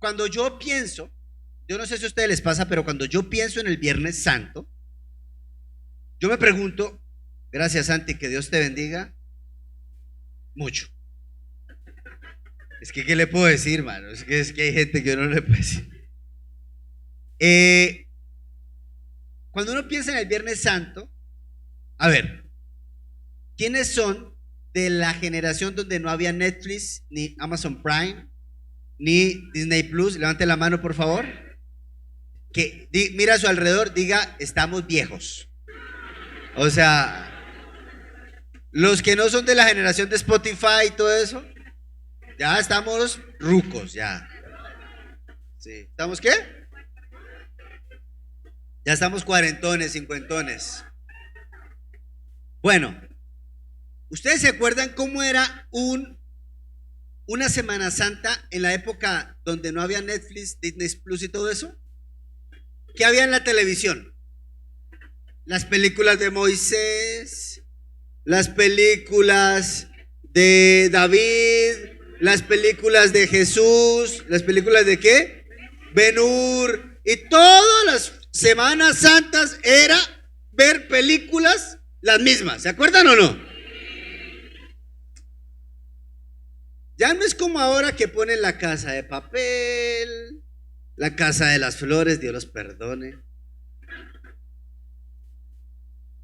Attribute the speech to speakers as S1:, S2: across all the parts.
S1: cuando yo pienso, yo no sé si a ustedes les pasa, pero cuando yo pienso en el Viernes Santo, yo me pregunto, gracias Santi, que Dios te bendiga mucho. Es que, ¿qué le puedo decir, mano? Es que hay gente que no le puede decir. Cuando uno piensa en el Viernes Santo, a ver, ¿quiénes son de la generación donde no había Netflix, ni Amazon Prime, ni Disney Plus? Levante la mano, por favor. Que mira a su alrededor, diga, estamos viejos. O sea, los que no son de la generación de Spotify y todo eso, ya estamos rucos, ya. Sí. ¿Estamos qué? Ya estamos cuarentones, cincuentones. Bueno, ¿ustedes se acuerdan cómo era una Semana Santa en la época donde no había Netflix, Disney Plus y todo eso? ¿Qué había en la televisión? Las películas de Moisés, las películas de David, las películas de Jesús, las películas de ¿qué? Ben-Hur, y todas las Semanas Santas era ver películas las mismas, ¿se acuerdan o no? Ya no es como ahora que ponen La Casa de Papel, La Casa de las Flores, Dios los perdone,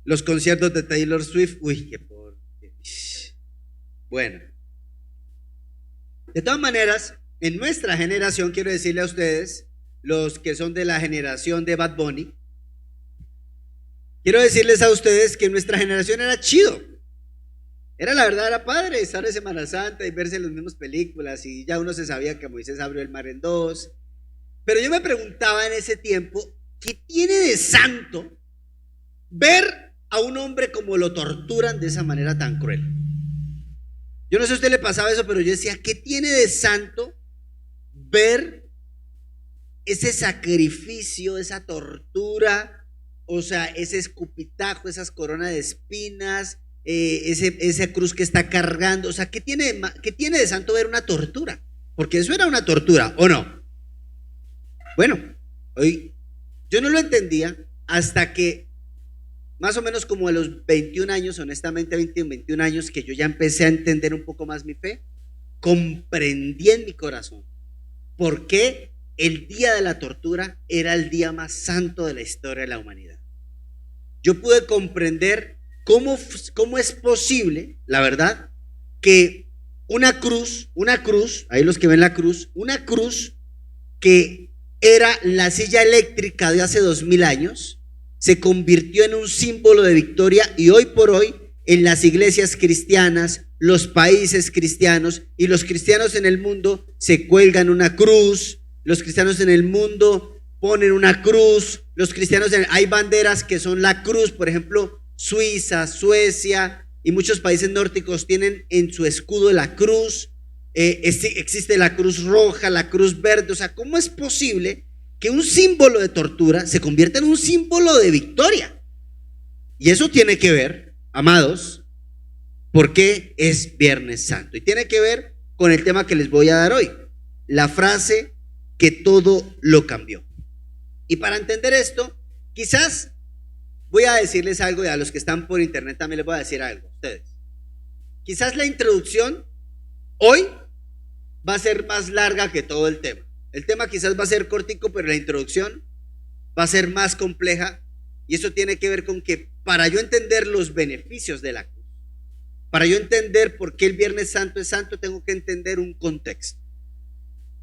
S1: los conciertos de Taylor Swift, uy, qué por... Bueno, de todas maneras, en nuestra generación, quiero decirle a ustedes, los que son de la generación de Bad Bunny, quiero decirles a ustedes que nuestra generación era chido. Era, la verdad, era padre estar en Semana Santa y verse las mismas películas, y ya uno se sabía que Moisés abrió el mar en dos. Pero yo me preguntaba en ese tiempo, ¿qué tiene de santo ver a un hombre como lo torturan de esa manera tan cruel? Yo no sé si a usted le pasaba eso, pero yo decía, ¿qué tiene de santo ver ese sacrificio, esa tortura, o sea, ese escupitajo, esas coronas de espinas, esa cruz que está cargando? O sea, ¿qué tiene de santo ver una tortura? Porque eso era una tortura, ¿o no? Bueno, hoy yo no lo entendía hasta que más o menos como a los 21 años, honestamente 21 años, que yo ya empecé a entender un poco más mi fe, comprendí en mi corazón por qué el día de la tortura era el día más santo de la historia de la humanidad. Yo pude comprender cómo es posible, la verdad, que una cruz, ahí los que ven la cruz, una cruz que era la silla eléctrica de hace 2000 años, se convirtió en un símbolo de victoria, y hoy por hoy en las iglesias cristianas, los países cristianos y los cristianos en el mundo se cuelgan una cruz. Los cristianos en el mundo ponen una cruz. Los cristianos hay banderas que son la cruz, por ejemplo, Suiza, Suecia y muchos países nórdicos tienen en su escudo la cruz. Existe la cruz roja, la cruz verde. O sea, ¿cómo es posible que un símbolo de tortura se convierta en un símbolo de victoria? Y eso tiene que ver, amados, ¿por qué es Viernes Santo? Y tiene que ver con el tema que les voy a dar hoy, la frase que todo lo cambió. Y para entender esto, quizás voy a decirles algo, y a los que están por internet también les voy a decir algo a ustedes. Quizás la introducción hoy va a ser más larga que todo el tema. El tema quizás va a ser cortico, pero la introducción va a ser más compleja, y eso tiene que ver con que para yo entender los beneficios de la cruz, para yo entender por qué el Viernes Santo es santo, tengo que entender un contexto.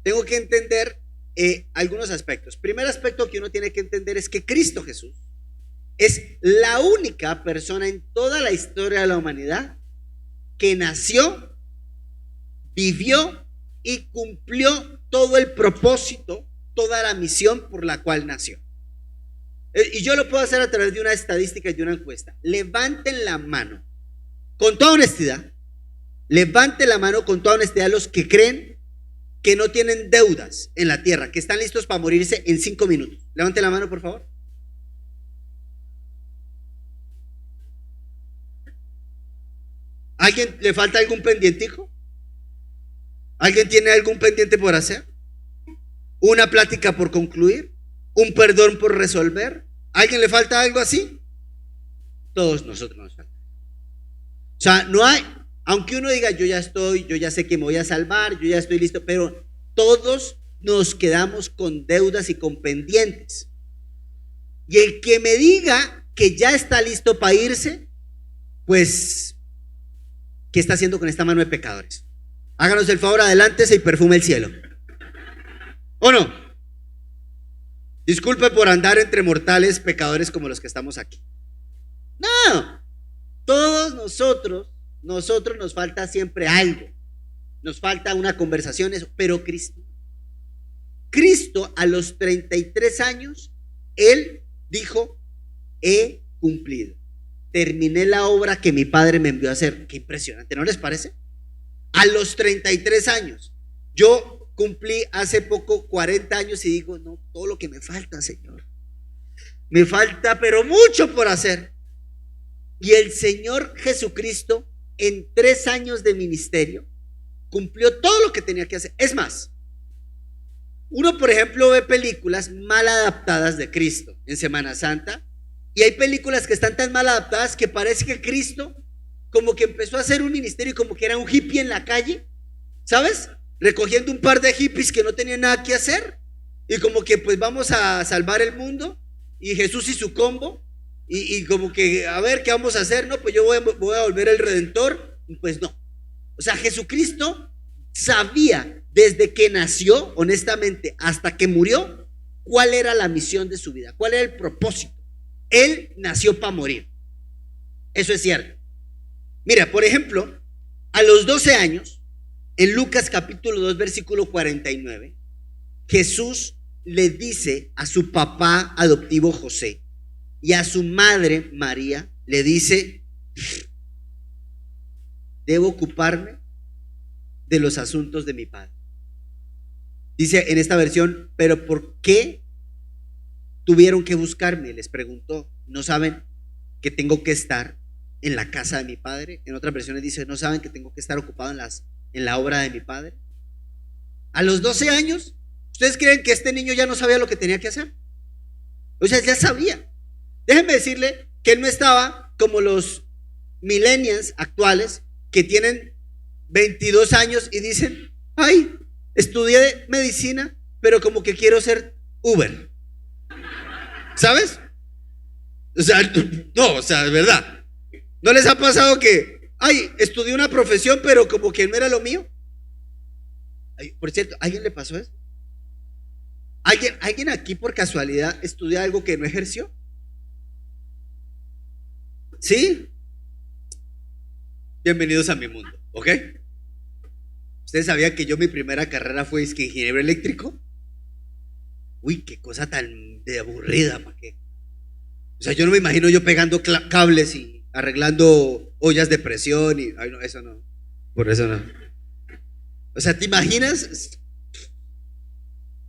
S1: Tengo que entender algunos aspectos. Primer aspecto que uno tiene que entender es que Cristo Jesús es la única persona en toda la historia de la humanidad que nació, vivió y cumplió todo el propósito, toda la misión por la cual nació. Y yo lo puedo hacer a través de una estadística y de una encuesta. Levanten la mano con toda honestidad, levanten la mano con toda honestidad los que creen que no tienen deudas en la tierra, que están listos para morirse en 5 minutos. Levanten la mano, por favor. ¿Alguien le falta algún pendientico? ¿Alguien tiene algún pendiente por hacer? una plática por concluir, un perdón por resolver. ¿A alguien le falta algo así? Todos nosotros nos falta. O sea, no hay, aunque uno diga yo ya estoy, yo ya sé que me voy a salvar, yo ya estoy listo, pero todos nos quedamos con deudas y con pendientes. Y el que me diga que ya está listo para irse, pues, ¿qué está haciendo con esta mano de pecadores? Háganos el favor, adelántese y perfume el cielo. ¿O no? Disculpe por andar entre mortales pecadores como los que estamos aquí. No, todos nosotros nos falta siempre algo. Nos falta una conversación, pero Cristo a los 33 años, Él dijo, he cumplido. Terminé la obra que mi padre me envió a hacer. Qué impresionante, ¿no les parece? A los 33 años. Yo cumplí hace poco 40 años y digo, no, todo lo que me falta, Señor. Me falta, pero mucho por hacer. Y el Señor Jesucristo, en 3 años de ministerio, cumplió todo lo que tenía que hacer. Es más, uno, por ejemplo, ve películas mal adaptadas de Cristo en Semana Santa, y hay películas que están tan mal adaptadas que parece que Cristo como que empezó a hacer un ministerio y como que era un hippie en la calle, ¿sabes? Recogiendo un par de hippies que no tenían nada que hacer, y como que pues vamos a salvar el mundo, y Jesús y su combo, y como que a ver qué vamos a hacer, no, pues yo voy a volver el Redentor. Pues no, o sea, Jesucristo sabía desde que nació, honestamente, hasta que murió, cuál era la misión de su vida, cuál era el propósito. Él nació para morir, eso es cierto. Mira, por ejemplo, a los 12 años, en Lucas capítulo 2 versículo 49, Jesús le dice a su papá adoptivo José y a su madre María, le dice, debo ocuparme de los asuntos de mi padre. Dice en esta versión, pero ¿por qué tuvieron que buscarme? Les preguntó. ¿No saben que tengo que estar en la casa de mi padre? En otras versiones dice, ¿no saben que tengo que estar ocupado en la obra de mi padre? A los 12 años, ¿ustedes creen que este niño ya no sabía lo que tenía que hacer? O sea, ya sabía. Déjenme decirle que él no estaba como los millennials actuales que tienen 22 años y dicen, ay, estudié medicina, pero como que quiero ser Uber. ¿Sabes? O sea, no, o sea, de verdad. ¿No les ha pasado que, ay, estudié una profesión, pero como que no era lo mío? Ay, por cierto, ¿a alguien le pasó eso? ¿Alguien aquí por casualidad estudia algo que no ejerció? ¿Sí? Bienvenidos a mi mundo, ¿ok? ¿Ustedes sabían que yo mi primera carrera fue ingeniero eléctrico? Uy, qué cosa tan de aburrida, ¿para qué? O sea, yo no me imagino yo pegando cables y arreglando ollas de presión y, ay no, eso no, por eso no. O sea, ¿te imaginas?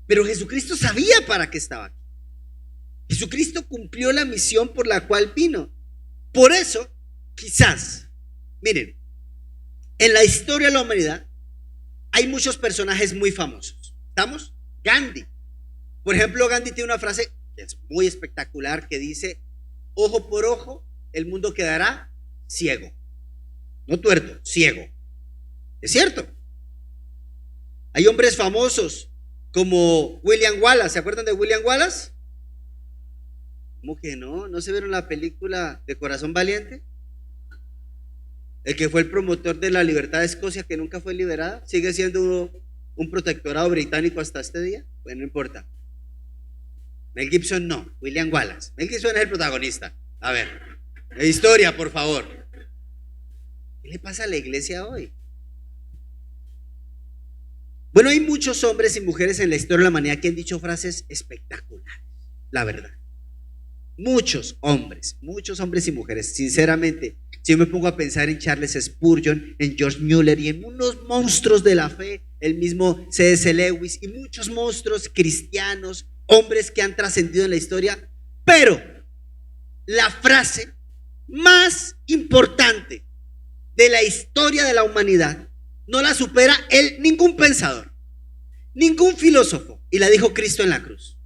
S1: Pero Jesucristo sabía para qué estaba aquí. Jesucristo cumplió la misión por la cual vino. Por eso, quizás, miren, en la historia de la humanidad hay muchos personajes muy famosos. ¿Estamos? Gandhi. Por ejemplo, Gandhi tiene una frase que es muy espectacular que dice, ojo por ojo, el mundo quedará ciego. No tuerto, ciego. Es cierto. Hay hombres famosos como William Wallace. ¿Se acuerdan de William Wallace? ¿Cómo que no? ¿No se vieron la película de Corazón Valiente? El que fue el promotor de la libertad de Escocia, que nunca fue liberada, sigue siendo un protectorado británico hasta este día. Pues no importa. Mel Gibson no, William Wallace. Mel Gibson es el protagonista. A ver, historia, por favor. ¿Qué le pasa a la iglesia hoy? Bueno, hay muchos hombres y mujeres en la historia de la humanidad que han dicho frases espectaculares, la verdad. Muchos hombres y mujeres, sinceramente, si yo me pongo a pensar en Charles Spurgeon, en George Mueller y en unos monstruos de la fe, el mismo C.S. Lewis y muchos monstruos cristianos, hombres que han trascendido en la historia, pero la frase más importante de la historia de la humanidad no la supera ningún pensador, ningún filósofo, y la dijo Cristo en la cruz.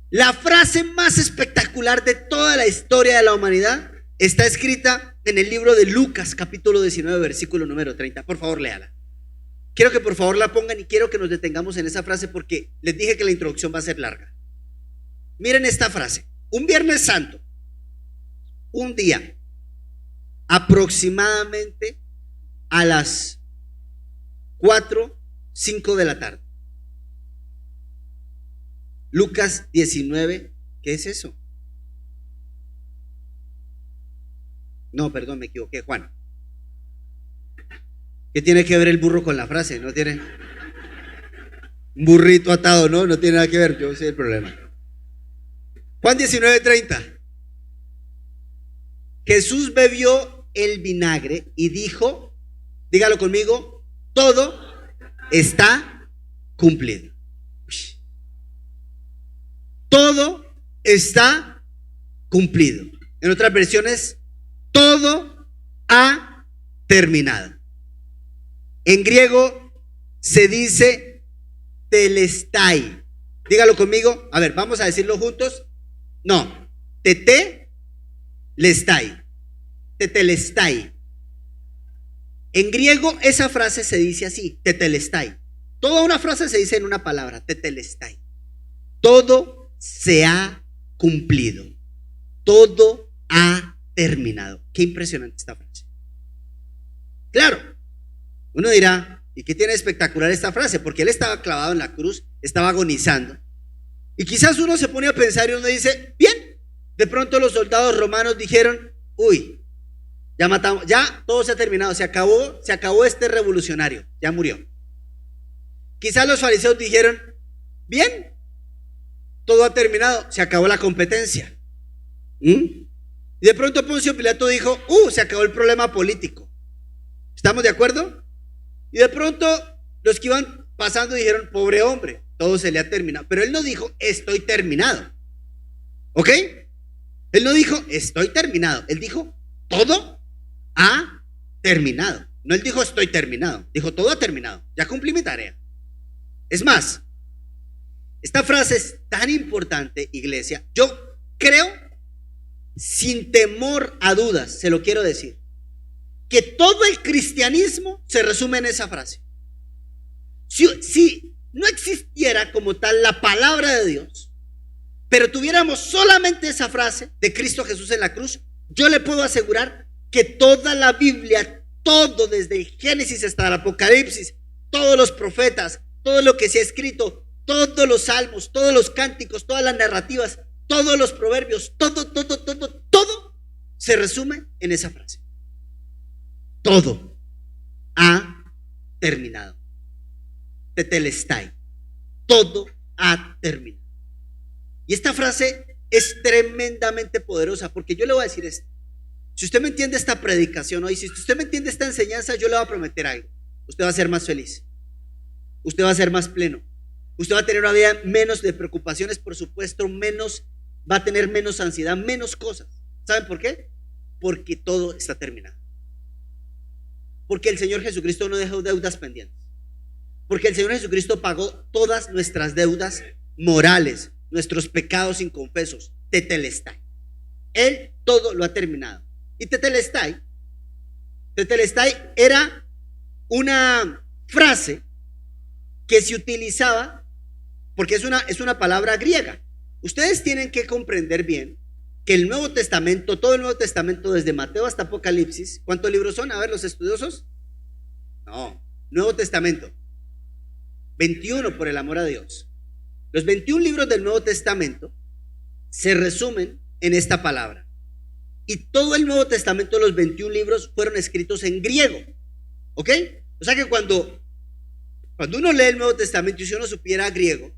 S1: La frase más espectacular de toda la historia de la humanidad está escrita en el libro de Lucas, capítulo 19, versículo número 30. Por favor, léala. Quiero que por favor la pongan y quiero que nos detengamos en esa frase porque les dije que la introducción va a ser larga. Miren esta frase. Un Viernes Santo, un día, aproximadamente a las 4, 5 de la tarde. Lucas 19, ¿qué es eso? No, perdón, me equivoqué, Juan. ¿Qué tiene que ver el burro con la frase? No tiene un burrito atado, ¿no? No tiene nada que ver, yo sé el problema. Juan 19:30. Jesús bebió el vinagre y dijo, dígalo conmigo, todo está cumplido. Todo está cumplido. En otras versiones, todo ha terminado. En griego se dice telestai. Dígalo conmigo. A ver, vamos a decirlo juntos. No, tetelestai. Tetelestai. En griego esa frase se dice así, tetelestai. Toda una frase se dice en una palabra, tetelestai. Todo se ha cumplido. Todo ha terminado. Qué impresionante esta frase. Claro, uno dirá, ¿y qué tiene espectacular esta frase? Porque él estaba clavado en la cruz, estaba agonizando. Y quizás uno se pone a pensar y uno dice, bien, de pronto los soldados romanos dijeron, uy, ya matamos, ya todo se ha terminado, se acabó este revolucionario, ya murió. Quizás los fariseos dijeron, bien, todo ha terminado, se acabó la competencia. Y de pronto Poncio Pilato dijo, se acabó el problema político. ¿Estamos de acuerdo? Y de pronto los que iban pasando dijeron, pobre hombre, todo se le ha terminado. Pero él no dijo, estoy terminado. ¿Ok? Él no dijo, estoy terminado. Él dijo, todo ha terminado. No, él dijo, estoy terminado. Dijo, todo ha terminado. Ya cumplí mi tarea. Es más, esta frase es tan importante, iglesia. Yo creo, sin temor a dudas, se lo quiero decir, que todo el cristianismo se resume en esa frase. Si no existiera como tal la palabra de Dios, pero tuviéramos solamente esa frase de Cristo Jesús en la cruz, yo le puedo asegurar que toda la Biblia, todo desde el Génesis hasta el Apocalipsis, todos los profetas, todo lo que se ha escrito, todos los salmos, todos los cánticos, todas las narrativas, todos los proverbios, todo se resume en esa frase. Todo ha terminado. Tetelestai. Todo ha terminado. Y esta frase es tremendamente poderosa porque yo le voy a decir esto. Si usted me entiende esta predicación hoy, si usted me entiende esta enseñanza, yo le voy a prometer algo. Usted va a ser más feliz. Usted va a ser más pleno. Usted va a tener una vida menos de preocupaciones, por supuesto, va a tener menos ansiedad, menos cosas. ¿Saben por qué? Porque todo está terminado. Porque el Señor Jesucristo no dejó deudas pendientes. Porque el Señor Jesucristo pagó todas nuestras deudas morales, nuestros pecados inconfesos. Tetelestai. Él todo lo ha terminado. Y tetelestai era una frase que se utilizaba porque es una palabra griega. Ustedes tienen que comprender bien que el Nuevo Testamento, todo el Nuevo Testamento desde Mateo hasta Apocalipsis, ¿cuántos libros son? A ver, los estudiosos. No, Nuevo Testamento 21, por el amor a Dios. Los 21 libros del Nuevo Testamento se resumen en esta palabra. Y todo el Nuevo Testamento, los 21 libros, fueron escritos en griego. ¿Ok? O sea que cuando uno lee el Nuevo Testamento y si uno supiera griego,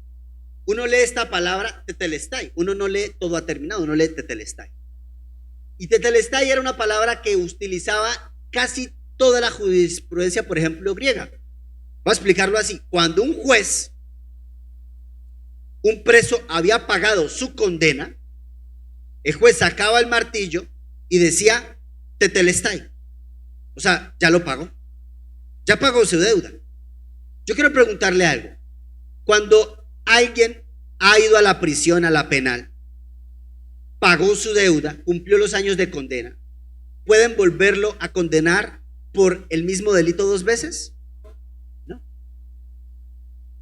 S1: uno lee esta palabra tetelestai. Uno no lee todo ha terminado, uno lee tetelestai. Y tetelestai era una palabra que utilizaba casi toda la jurisprudencia, por ejemplo, griega. Voy a explicarlo así. Cuando un juez, un preso había pagado su condena, el juez sacaba el martillo y decía tetelestai. O sea, ya lo pagó. Ya pagó su deuda. Yo quiero preguntarle algo. Cuando alguien ha ido a la prisión, a la penal, pagó su deuda, cumplió los años de condena, ¿pueden volverlo a condenar por el mismo delito 2 veces? No.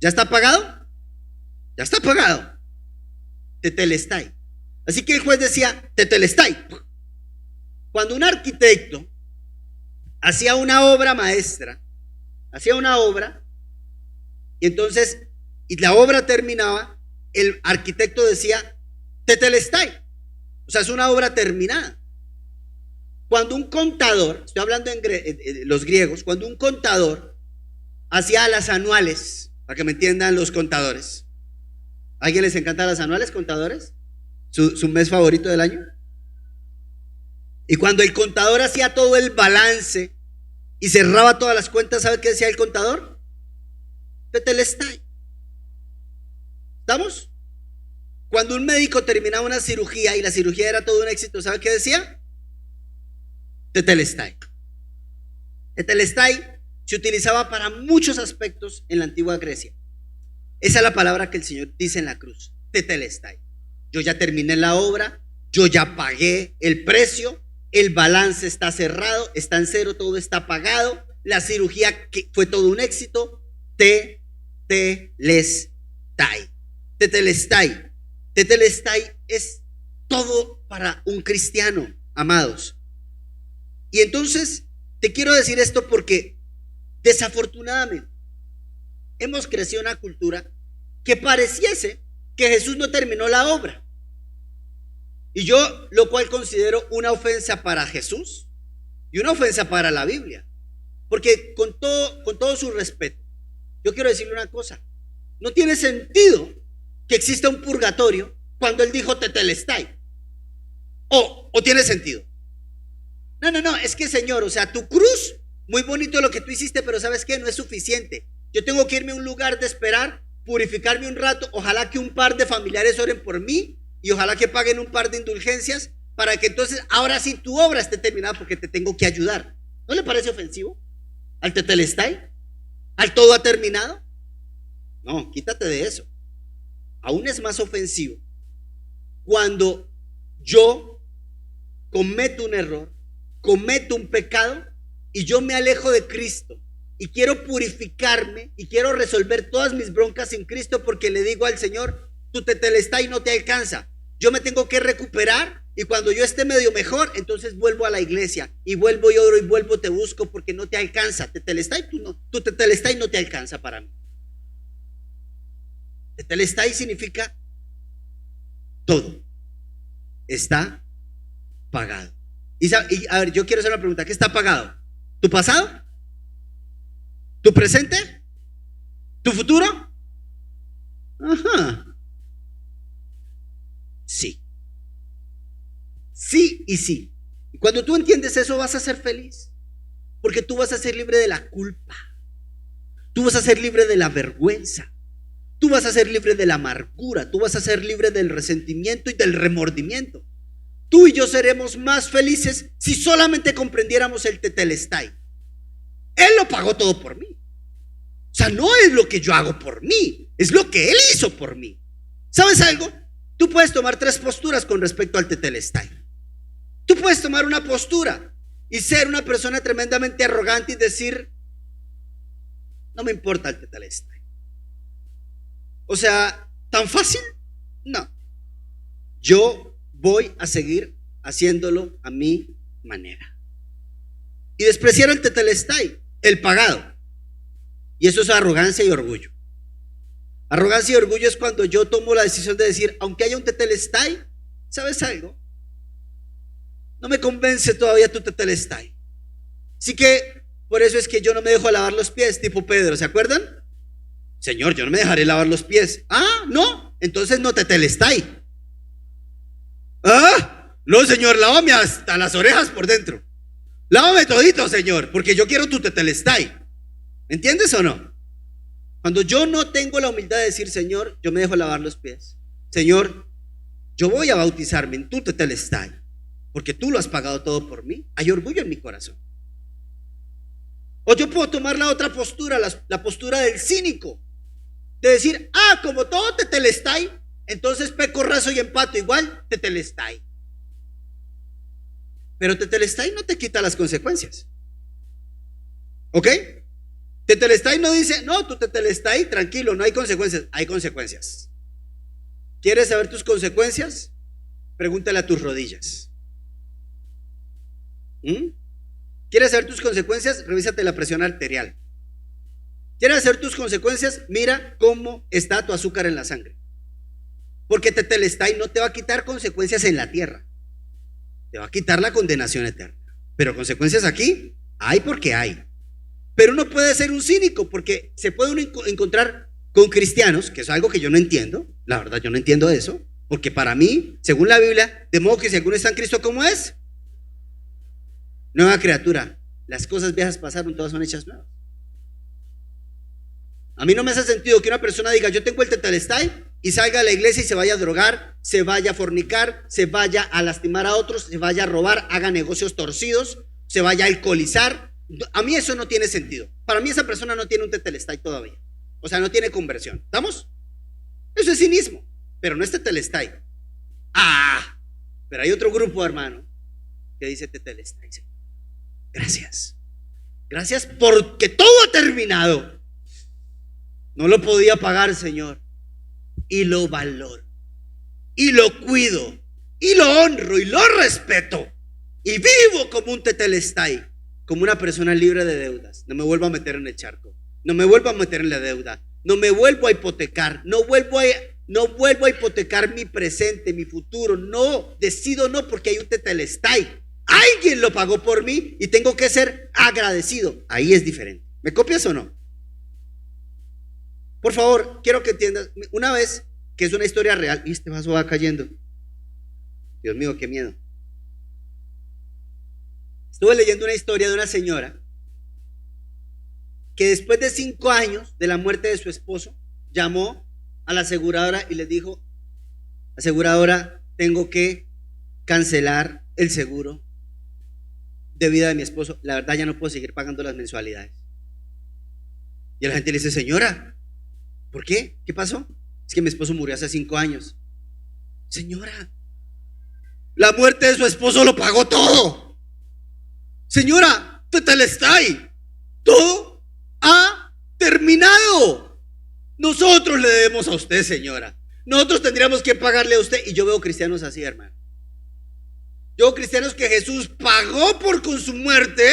S1: ¿Ya está pagado? Ya está pagado. Tetelestai. Así que el juez decía, tetelestai. Cuando un arquitecto hacía una obra maestra, hacía una obra, y entonces, y la obra terminaba, el arquitecto decía, tetelestai. O sea, es una obra terminada. Cuando un contador, estoy hablando en los griegos, cuando un contador hacía las anuales, para que me entiendan los contadores. ¿A alguien les encantan las anuales, contadores? ¿Su mes favorito del año? Y cuando el contador hacía todo el balance y cerraba todas las cuentas, ¿sabe qué decía el contador? Tetelestai. ¿Estamos? Cuando un médico terminaba una cirugía y la cirugía era todo un éxito, ¿sabe qué decía? Tetelestai. Tetelestai se utilizaba para muchos aspectos en la antigua Grecia. Esa es la palabra que el Señor dice en la cruz, tetelestai. Yo ya terminé la obra, yo ya pagué el precio, el balance está cerrado, está en cero, todo está pagado, la cirugía que fue todo un éxito, tetelestai. Tetelestai. Tetelestai es todo para un cristiano, amados. Y entonces te quiero decir esto porque desafortunadamente hemos crecido en una cultura que pareciese que Jesús no terminó la obra. Y yo lo cual considero una ofensa para Jesús y una ofensa para la Biblia. Porque con todo su respeto, yo quiero decirle una cosa. No tiene sentido que exista un purgatorio cuando Él dijo tetelestai. ¿O tiene sentido? No, es que Señor, o sea, tu cruz, muy bonito lo que tú hiciste, pero ¿sabes qué? No es suficiente. Yo tengo que irme a un lugar de esperar, purificarme un rato, ojalá que un par de familiares oren por mí y ojalá que paguen un par de indulgencias para que entonces ahora sí tu obra esté terminada porque te tengo que ayudar. ¿No le parece ofensivo? ¿Al tetelestai? ¿Al todo ha terminado? No, quítate de eso. Aún es más ofensivo cuando yo cometo un error, cometo un pecado y yo me alejo de Cristo y quiero purificarme y quiero resolver todas mis broncas en Cristo porque le digo al Señor, tu tetelestai no te alcanza, yo me tengo que recuperar y cuando yo esté medio mejor, entonces vuelvo a la iglesia y vuelvo y oro y vuelvo te busco porque no te alcanza, tetelestai, tu tetelestai no te alcanza para mí. Tetelestai significa todo está pagado. Y a ver, yo quiero hacer una pregunta, ¿qué está pagado? ¿Tu pasado? ¿Tu presente? ¿Tu futuro? Ajá. Sí. Sí y sí. Y cuando tú entiendes eso vas a ser feliz. Porque tú vas a ser libre de la culpa. Tú vas a ser libre de la vergüenza. Tú vas a ser libre de la amargura. Tú vas a ser libre del resentimiento y del remordimiento. Tú y yo seremos más felices si solamente comprendiéramos el tetelestai. Él lo pagó todo por mí. O sea, no es lo que yo hago por mí, es lo que Él hizo por mí. ¿Sabes algo? Tú puedes tomar 3 posturas con respecto al tetelestai. Tú puedes tomar una postura y ser una persona tremendamente arrogante y decir, no me importa el tetelestai. O sea, ¿tan fácil? No. Yo voy a seguir haciéndolo a mi manera. Y despreciar el tetelestai, el pagado. Y eso es arrogancia y orgullo. Arrogancia y orgullo es cuando yo tomo la decisión de decir, aunque haya un tetelestai, ¿sabes algo? No me convence todavía tu tetelestai. Así que por eso es que yo no me dejo lavar los pies, tipo Pedro, ¿se acuerdan? Señor, yo no me dejaré lavar los pies. Ah, no, entonces no tetelestai. Ah, no, Señor, lávame hasta las orejas por dentro. Lávame todito, Señor, porque yo quiero tu tetelestai. ¿Me entiendes o no? Cuando yo no tengo la humildad de decir, Señor, yo me dejo lavar los pies. Señor, yo voy a bautizarme en tu tetelestai, porque tú lo has pagado todo por mí. Hay orgullo en mi corazón. O yo puedo tomar la otra postura, la postura del cínico. de decir, como todo tetelestai, entonces peco, razo y empato, igual tetelestai. Pero tetelestai no te quita las consecuencias. ¿Ok? Tetelestai no dice, no, tu tetelestai, tranquilo, no hay consecuencias. Hay consecuencias. ¿Quieres saber tus consecuencias? Pregúntale a tus rodillas. ¿Quieres saber tus consecuencias? Revísate la presión arterial. ¿Quieres saber tus consecuencias? Mira cómo está tu azúcar en la sangre. Porque tetelestai no te va a quitar consecuencias en la tierra. Te va a quitar la condenación eterna. Pero consecuencias aquí hay porque hay. Pero uno puede ser un cínico porque se puede uno encontrar con cristianos, que es algo que yo no entiendo. La verdad, yo no entiendo eso. Porque para mí, según la Biblia, de modo que si alguno está en Cristo, ¿cómo es? Nueva criatura. Las cosas viejas pasaron, todas son hechas nuevas. A mí no me hace sentido que una persona diga, yo tengo el tetelestai, y salga a la iglesia y se vaya a drogar, se vaya a fornicar, se vaya a lastimar a otros, se vaya a robar, haga negocios torcidos, se vaya a alcoholizar. A mí eso no tiene sentido. Para mí esa persona no tiene un tetelestai todavía. O sea, no tiene conversión. ¿Estamos? Eso es cinismo, pero no es tetelestai. Pero hay otro grupo, hermano, que dice tetelestai. Gracias. Gracias porque todo ha terminado. No lo podía pagar, Señor. Y lo valoro, y lo cuido, y lo honro, y lo respeto, y vivo como un tetelestai, como una persona libre de deudas. No me vuelvo a meter en el charco, no me vuelvo a meter en la deuda, no me vuelvo a hipotecar, no vuelvo a hipotecar mi presente, mi futuro. No, decido no, porque hay un tetelestai. Alguien lo pagó por mí y tengo que ser agradecido. Ahí es diferente. ¿Me copias o no? Por favor, quiero que entiendas. Una vez, que es una historia real, y este vaso va cayendo. Dios mío, qué miedo. Estuve leyendo una historia de una señora que después de 5 años de la muerte de su esposo, llamó a la aseguradora y le dijo: aseguradora, tengo que cancelar el seguro de vida de mi esposo. La verdad, ya no puedo seguir pagando las mensualidades. Y la gente le dice: señora, ¿por qué? ¿Qué pasó? Es que mi esposo murió hace 5 años. Señora, la muerte de su esposo lo pagó todo. Señora, tetelestai, todo ha terminado. Nosotros le debemos a usted, señora. Nosotros tendríamos que pagarle a usted. Y yo veo cristianos así, hermano. Yo veo cristianos que Jesús pagó con su muerte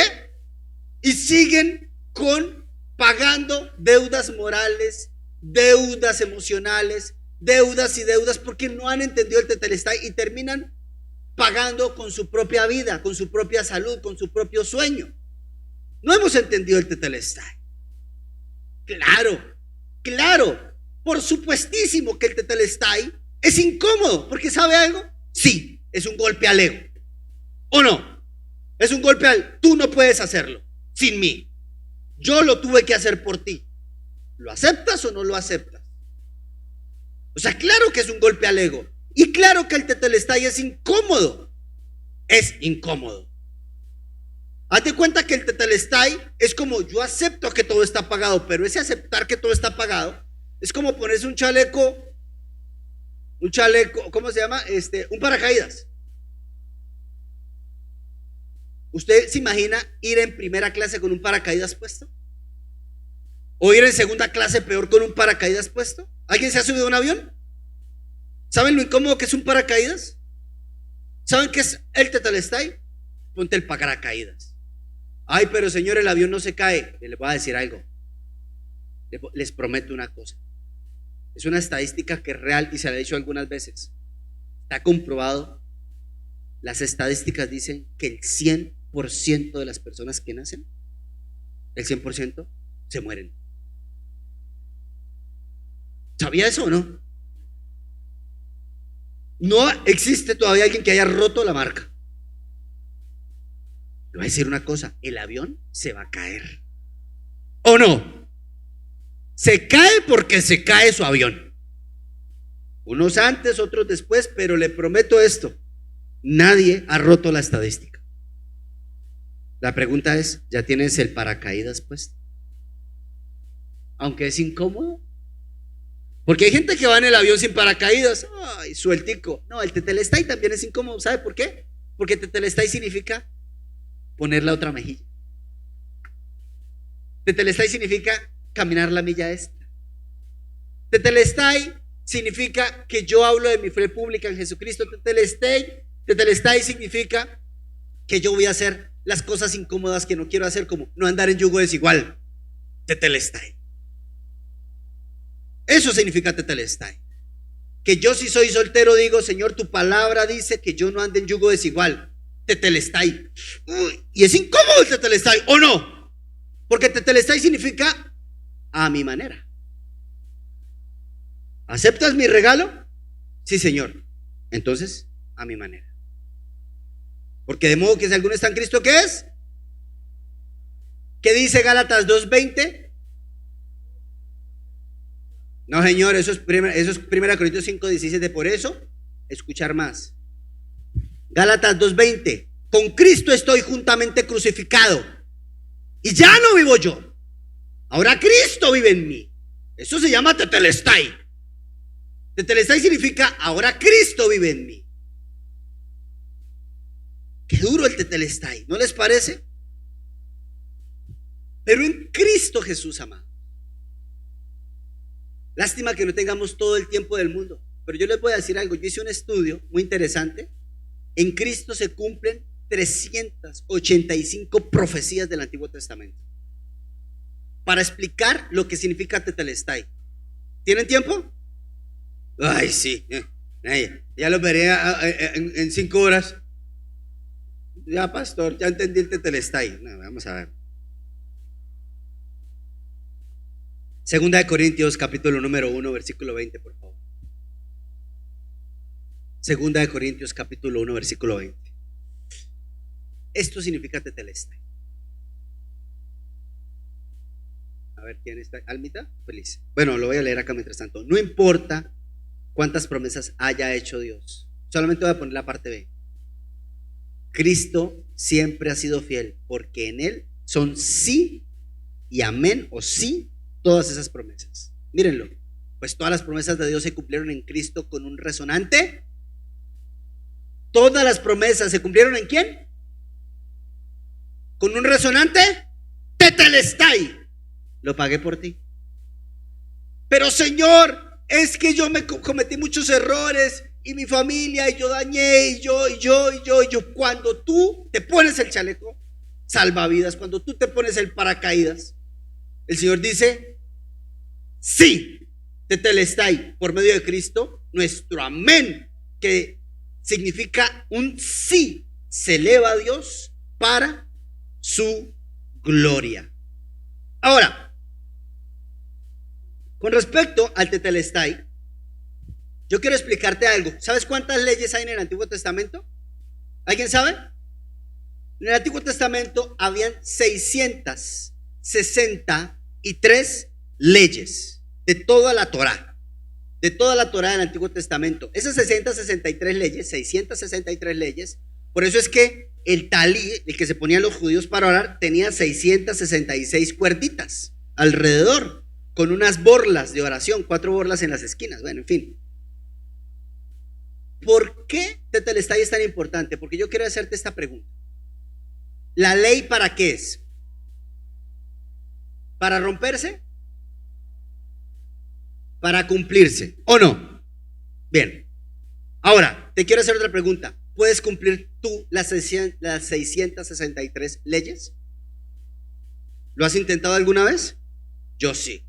S1: y siguen pagando deudas morales, deudas emocionales, deudas y deudas, porque no han entendido el tetelestai y terminan pagando con su propia vida, con su propia salud, con su propio sueño. No hemos entendido el tetelestai. Claro, por supuestísimo que el tetelestai es incómodo, porque ¿sabe algo? Sí, es un golpe al ego. ¿O no? Es un golpe tú no puedes hacerlo sin mí. Yo lo tuve que hacer por ti. ¿Lo aceptas o no lo aceptas? O sea, claro que es un golpe al ego. Y claro que el tetelestai es incómodo. Es incómodo. Hazte cuenta que el tetelestai es como: yo acepto que todo está pagado, pero ese aceptar que todo está pagado es como ponerse un chaleco, ¿cómo se llama? Un paracaídas. ¿Usted se imagina ir en primera clase con un paracaídas puesto? ¿O ir en segunda clase peor con un paracaídas puesto? ¿Alguien se ha subido a un avión? ¿Saben lo incómodo que es un paracaídas? ¿Saben qué es el tetelestai? Ponte el paracaídas. Ay, pero señor, el avión no se cae. Les voy a decir algo. Les prometo una cosa. Es una estadística que es real y se la he dicho algunas veces. Está comprobado. Las estadísticas dicen que el 100% de las personas que nacen, el 100% se mueren. ¿Sabía eso o no? No existe todavía alguien que haya roto la marca. Le voy a decir una cosa: el avión se va a caer. ¿O no? Se cae porque se cae su avión. Unos antes, otros después, pero le prometo esto: nadie ha roto la estadística. La pregunta es: ¿ya tienes el paracaídas puesto? Aunque es incómodo, Porque hay gente que va en el avión sin paracaídas, ay, sueltico. No, el tetelestai también es incómodo. ¿Sabe por qué? Porque tetelestai significa poner la otra mejilla. Tetelestai significa caminar la milla extra. Tetelestai significa que yo hablo de mi fe pública en Jesucristo. Tetelestai significa que yo voy a hacer las cosas incómodas que no quiero hacer, como no andar en yugo desigual. Tetelestai. Eso significa tetelestai. Que yo, si soy soltero, digo: Señor, tu palabra dice que yo no ande en yugo desigual. Tetelestai. Y es incómodo el tetelestai, ¿o no? Porque tetelestai significa a mi manera. ¿Aceptas mi regalo? Sí, Señor. Entonces, a mi manera. Porque de modo que si alguno está en Cristo, ¿qué es? ¿Qué dice Gálatas 2:20? No, Señor, eso es 1 Corintios 5:17. Por eso, escuchar más. Gálatas 2:20. Con Cristo estoy juntamente crucificado, y ya no vivo yo, ahora Cristo vive en mí. Eso se llama tetelestai. Tetelestai significa ahora Cristo vive en mí. Qué duro el tetelestai, ¿no les parece? Pero en Cristo Jesús, amado. Lástima que no tengamos todo el tiempo del mundo, pero yo les voy a decir algo. Yo hice un estudio muy interesante. En Cristo se cumplen 385 profecías del Antiguo Testamento para explicar lo que significa tetelestai. ¿Tienen tiempo? Ay, sí. Ya lo veré en 5 horas. Ya, pastor, ya entendí el tetelestai. No, vamos a ver. Segunda de Corintios, capítulo número 1, versículo 20, por favor. Segunda de Corintios, capítulo 1, versículo 20. Esto significa tetelestai. A ver, ¿quién está? ¿Almita? Feliz. Bueno, lo voy a leer acá mientras tanto. No importa cuántas promesas haya hecho Dios. Solamente voy a poner la parte B. Cristo siempre ha sido fiel, porque en Él son sí y amén, o sí, todas esas promesas. Mírenlo, pues todas las promesas de Dios se cumplieron en Cristo con un resonante. Todas las promesas se cumplieron ¿en quién? Con un resonante tetelestai. Lo pagué por ti. Pero Señor, es que yo me cometí muchos errores, y mi familia, y yo dañé, y yo. Cuando tú te pones el chaleco salvavidas, cuando tú te pones el paracaídas, el Señor dice: sí, tetelestai, por medio de Cristo, nuestro amén, que significa un sí, se eleva a Dios para su gloria. Ahora, con respecto al tetelestai, yo quiero explicarte algo. ¿Sabes cuántas leyes hay en el Antiguo Testamento? ¿Alguien sabe? En el Antiguo Testamento habían 663 leyes de toda la Torá. De toda la Torá del Antiguo Testamento. Esas 663 leyes, por eso es que el talí, el que se ponían los judíos para orar, tenía 666 cuerditas alrededor, con unas borlas de oración, 4 borlas en las esquinas. Bueno, en fin. ¿Por qué tetelestai es tan importante? Porque yo quiero hacerte esta pregunta. ¿La ley para qué es? ¿Para romperse? ¿Para cumplirse? ¿O no? Bien. Ahora, te quiero hacer otra pregunta. ¿Puedes cumplir tú las 663 leyes? ¿Lo has intentado alguna vez? Yo sí.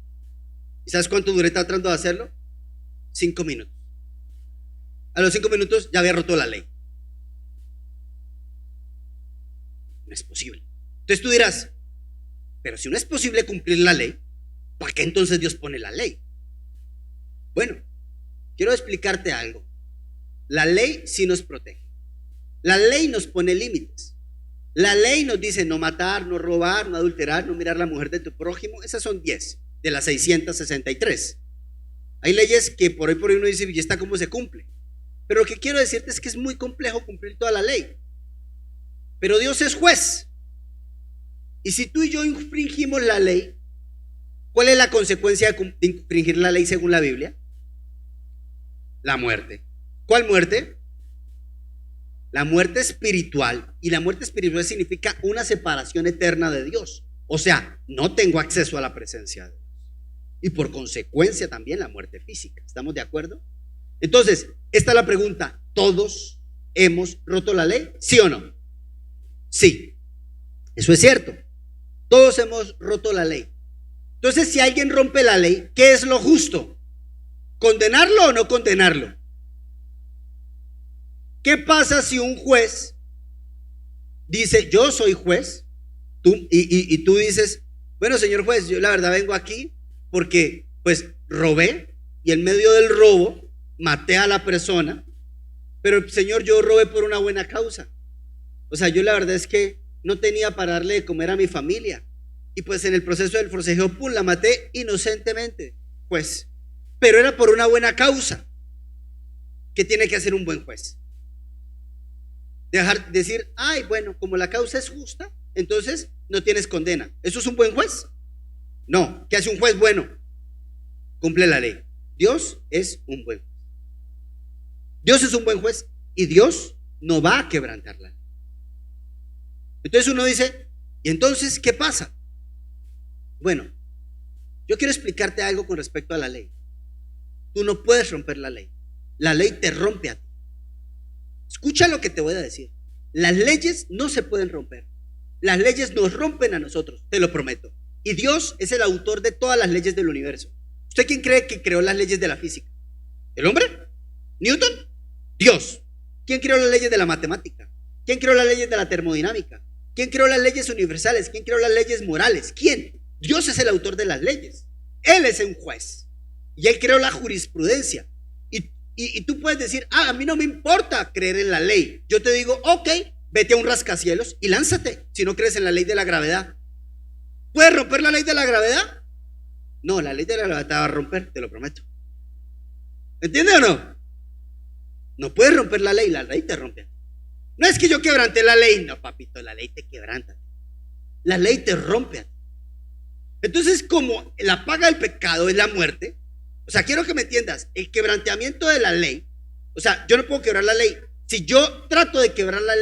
S1: ¿Y sabes cuánto duré tratando de hacerlo? 5 minutos. A los 5 minutos ya había roto la ley. No es posible. Entonces tú dirás: pero si no es posible cumplir la ley, ¿para qué entonces Dios pone la ley? Bueno, quiero explicarte algo. La ley sí nos protege. La ley nos pone límites. La ley nos dice no matar, no robar, no adulterar, no mirar la mujer de tu prójimo. Esas son 10 de las 663. Hay leyes que por hoy uno dice: ¿y esta cómo se cumple? Pero lo que quiero decirte es que es muy complejo cumplir toda la ley. Pero Dios es juez. Y si tú y yo infringimos la ley, ¿cuál es la consecuencia de infringir la ley según la Biblia? La muerte. ¿Cuál muerte? La muerte espiritual. Y la muerte espiritual significa una separación eterna de Dios. O sea, no tengo acceso a la presencia de Dios. Y por consecuencia también la muerte física. ¿Estamos de acuerdo? Entonces, esta es la pregunta. ¿Todos hemos roto la ley? ¿Sí o no? Sí. Eso es cierto. Todos hemos roto la ley. Entonces, si alguien rompe la ley, ¿qué es lo justo? ¿Condenarlo o no condenarlo? ¿Qué pasa si un juez dice, yo soy juez, y tú dices, bueno, señor juez, yo la verdad vengo aquí porque pues robé y en medio del robo maté a la persona, pero señor, yo robé por una buena causa. O sea, yo la verdad es que no tenía para darle de comer a mi familia y pues en el proceso del forcejeo, pum, la maté inocentemente, pues, pero era por una buena causa. ¿Qué tiene que hacer un buen juez? Decir, ay, bueno, como la causa es justa, entonces no tienes condena. ¿Eso es un buen juez? No. ¿Qué hace un juez bueno? Cumple la ley. Dios es un buen juez. Dios es un buen juez y Dios no va a quebrantar la ley. Entonces uno dice, ¿y entonces qué pasa? Bueno, yo quiero explicarte algo con respecto a la ley. Tú no puedes romper la ley. La ley te rompe a ti. Escucha lo que te voy a decir. Las leyes no se pueden romper. Las leyes nos rompen a nosotros, te lo prometo. Y Dios es el autor de todas las leyes del universo. ¿Usted quién cree que creó las leyes de la física? ¿El hombre? ¿Newton? Dios. ¿Quién creó las leyes de la matemática? ¿Quién creó las leyes de la termodinámica? ¿Quién creó las leyes universales? ¿Quién creó las leyes morales? ¿Quién? Dios es el autor de las leyes. Él es un juez. Y Él creó la jurisprudencia. Y tú puedes decir, a mí no me importa creer en la ley. Yo te digo, ok, vete a un rascacielos y lánzate si no crees en la ley de la gravedad. ¿Puedes romper la ley de la gravedad? No, la ley de la gravedad te va a romper, te lo prometo. ¿Entiendes o no? No puedes romper la ley te rompe. No es que yo quebranté la ley, no, papito, la ley te quebranta. La ley te rompe. Entonces, como la paga del pecado es la muerte, o sea, quiero que me entiendas, el quebrantamiento de la ley, o sea, yo no puedo quebrar la ley. Si yo trato de quebrar la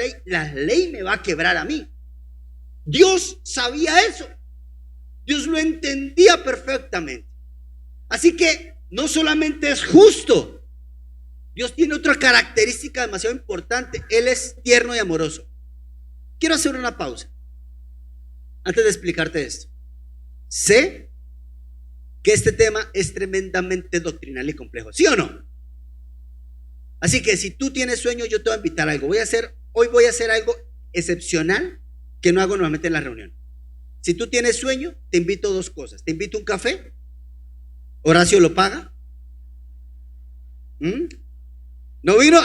S1: ley me va a quebrar a mí. Dios sabía eso. Dios lo entendía perfectamente. Así que no solamente es justo, Dios tiene otra característica demasiado importante. Él es tierno y amoroso. Quiero hacer una pausa antes de explicarte esto. Sé que este tema es tremendamente doctrinal y complejo, ¿sí o no? Así que si tú tienes sueño, yo te voy a invitar a algo. Hoy voy a hacer algo excepcional que no hago normalmente en la reunión. Si tú tienes sueño, te invito a dos cosas. Te invito a un café. Horacio lo paga. ¿No vino?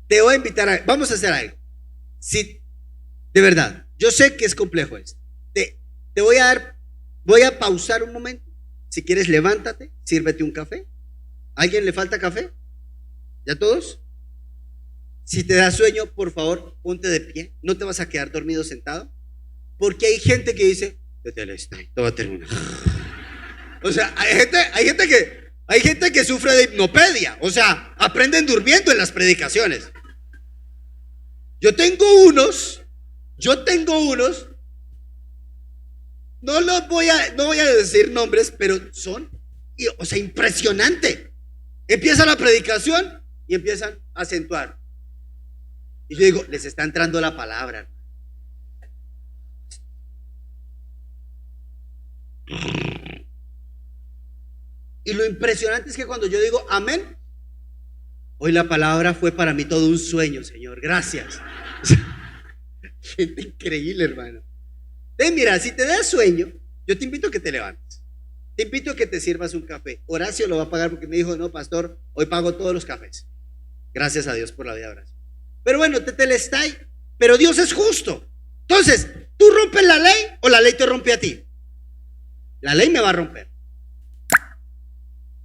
S1: Te voy a invitar a... Vamos a hacer algo. Si, de verdad, yo sé que es complejo esto. Te voy a dar... Voy a pausar un momento. Si quieres, levántate, sírvete un café. ¿A alguien le falta café? ¿Ya todos? Si te da sueño, por favor, ponte de pie. No te vas a quedar dormido sentado. Porque hay gente que dice, todo va a terminar. O sea, hay gente que sufre de hipnopedia. O sea, aprenden durmiendo en las predicaciones. Yo tengo unos. No voy a decir nombres, pero son, o sea, impresionante. Empieza la predicación y empiezan a acentuar. Y yo digo, les está entrando la palabra. Y lo impresionante es que cuando yo digo amén, hoy la palabra fue para mí todo un sueño, Señor, gracias. Gente increíble, hermano. Mira, si te da sueño, yo te invito a que te levantes. Te invito a que te sirvas un café. Horacio lo va a pagar porque me dijo, no, pastor, hoy pago todos los cafés. Gracias a Dios por la vida de Horacio. Pero bueno, te telestai, pero Dios es justo. Entonces, ¿tú rompes la ley o la ley te rompe a ti? La ley me va a romper.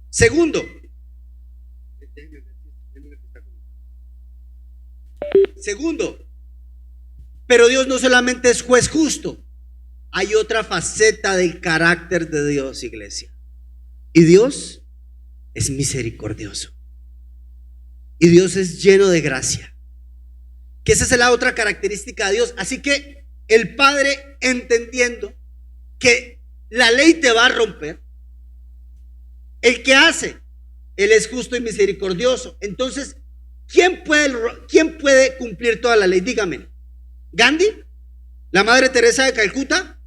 S1: Segundo, pero Dios no solamente es juez justo. Hay otra faceta del carácter de Dios, iglesia. Y Dios es misericordioso. Y Dios es lleno de gracia. Que esa es la otra característica de Dios. Así que el Padre, entendiendo que la ley te va a romper, el que hace, Él es justo y misericordioso. Entonces, ¿quién puede cumplir toda la ley? Dígame. ¿Gandhi? ¿La Madre Teresa de Calcuta?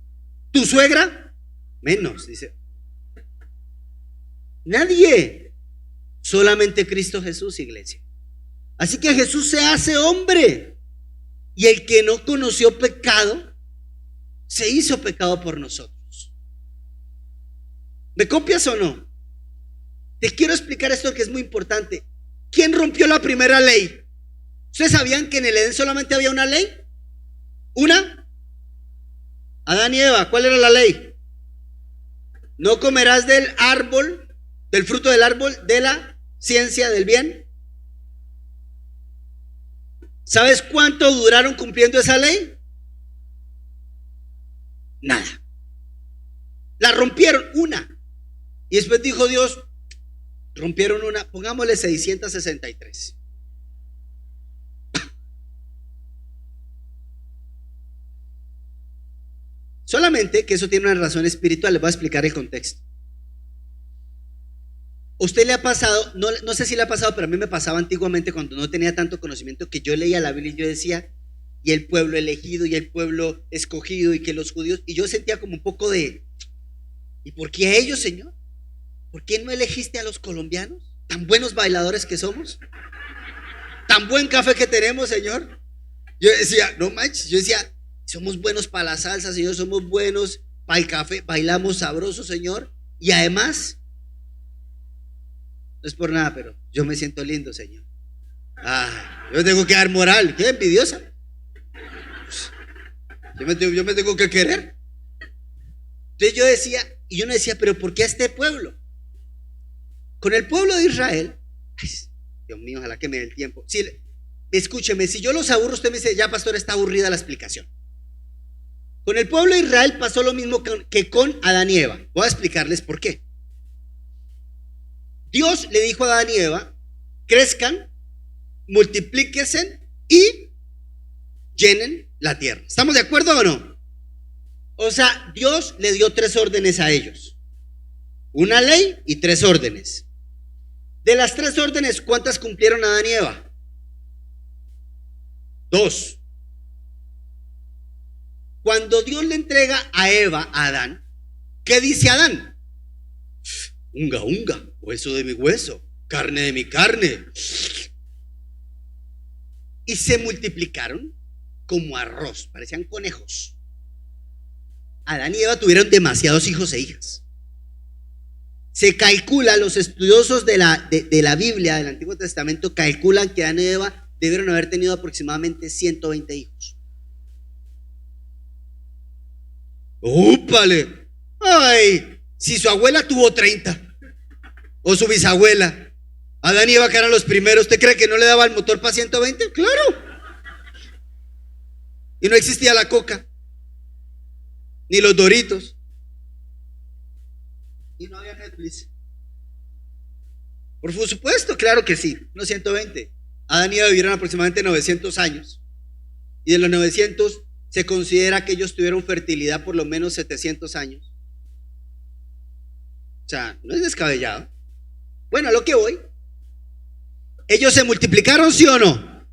S1: ¿Tu suegra? Menos, dice. Nadie. Solamente Cristo Jesús, iglesia. Así que Jesús se hace hombre. Y el que no conoció pecado, se hizo pecado por nosotros. ¿Me copias o no? Te quiero explicar esto que es muy importante. ¿Quién rompió la primera ley? ¿Ustedes sabían que en el Edén solamente había una ley? ¿Una? Adán y Eva. ¿Cuál era la ley? No comerás del árbol, del fruto del árbol de la ciencia del bien. ¿Sabes cuánto duraron cumpliendo esa ley? Nada. La rompieron una. Y después dijo Dios, rompieron una, pongámosle 663. Solamente que eso tiene una razón espiritual. Les voy a explicar el contexto. ¿Usted le ha pasado? No sé si le ha pasado, pero a mí me pasaba antiguamente cuando no tenía tanto conocimiento, que yo leía la Biblia y yo decía, y el pueblo elegido y el pueblo escogido y que los judíos, y yo sentía como un poco de, ¿y por qué a ellos, Señor? ¿Por qué no elegiste a los colombianos? Tan buenos bailadores que somos, tan buen café que tenemos, Señor. Yo decía, no manches, yo decía, somos buenos para la salsa, Señor, somos buenos para el café, bailamos sabroso, Señor, y además, no es por nada, pero yo me siento lindo, Señor. Yo tengo que dar moral. ¿Qué envidiosa? Yo me tengo que querer. Entonces yo decía, y yo no decía, pero ¿por qué a este pueblo? Con el pueblo de Israel, ay, Dios mío, ojalá que me dé el tiempo. Escúcheme, si yo los aburro, usted me dice, ya pastor, está aburrida la explicación. Con el pueblo de Israel pasó lo mismo que con Adán y Eva. Voy a explicarles por qué. Dios le dijo a Adán y Eva, crezcan, multiplíquense y llenen la tierra. ¿Estamos de acuerdo o no? O sea, Dios le dio 3 órdenes a ellos. Una ley y 3 órdenes. De las 3 órdenes, ¿cuántas cumplieron Adán y Eva? 2. Cuando Dios le entrega a Eva a Adán, ¿qué dice Adán? Unga, unga, hueso de mi hueso, carne de mi carne. Y se multiplicaron como arroz, parecían conejos. Adán y Eva tuvieron demasiados hijos e hijas. Se calcula, los estudiosos de la Biblia, del Antiguo Testamento, calculan que Adán y Eva debieron haber tenido aproximadamente 120 hijos. ¡Úpale! ¡Ay! Si su abuela tuvo 30 o su bisabuela, Adán y Eva que eran los primeros, ¿usted cree que no le daba el motor para 120? ¡Claro! Y no existía la coca, ni los Doritos, y no había Netflix. Por supuesto, claro que sí, unos 120. Adán y Eva vivieron aproximadamente 900 años, y de los 900 se considera que ellos tuvieron fertilidad por lo menos 700 años. O sea, no es descabellado. Bueno, a lo que voy, ellos se multiplicaron, ¿sí o no?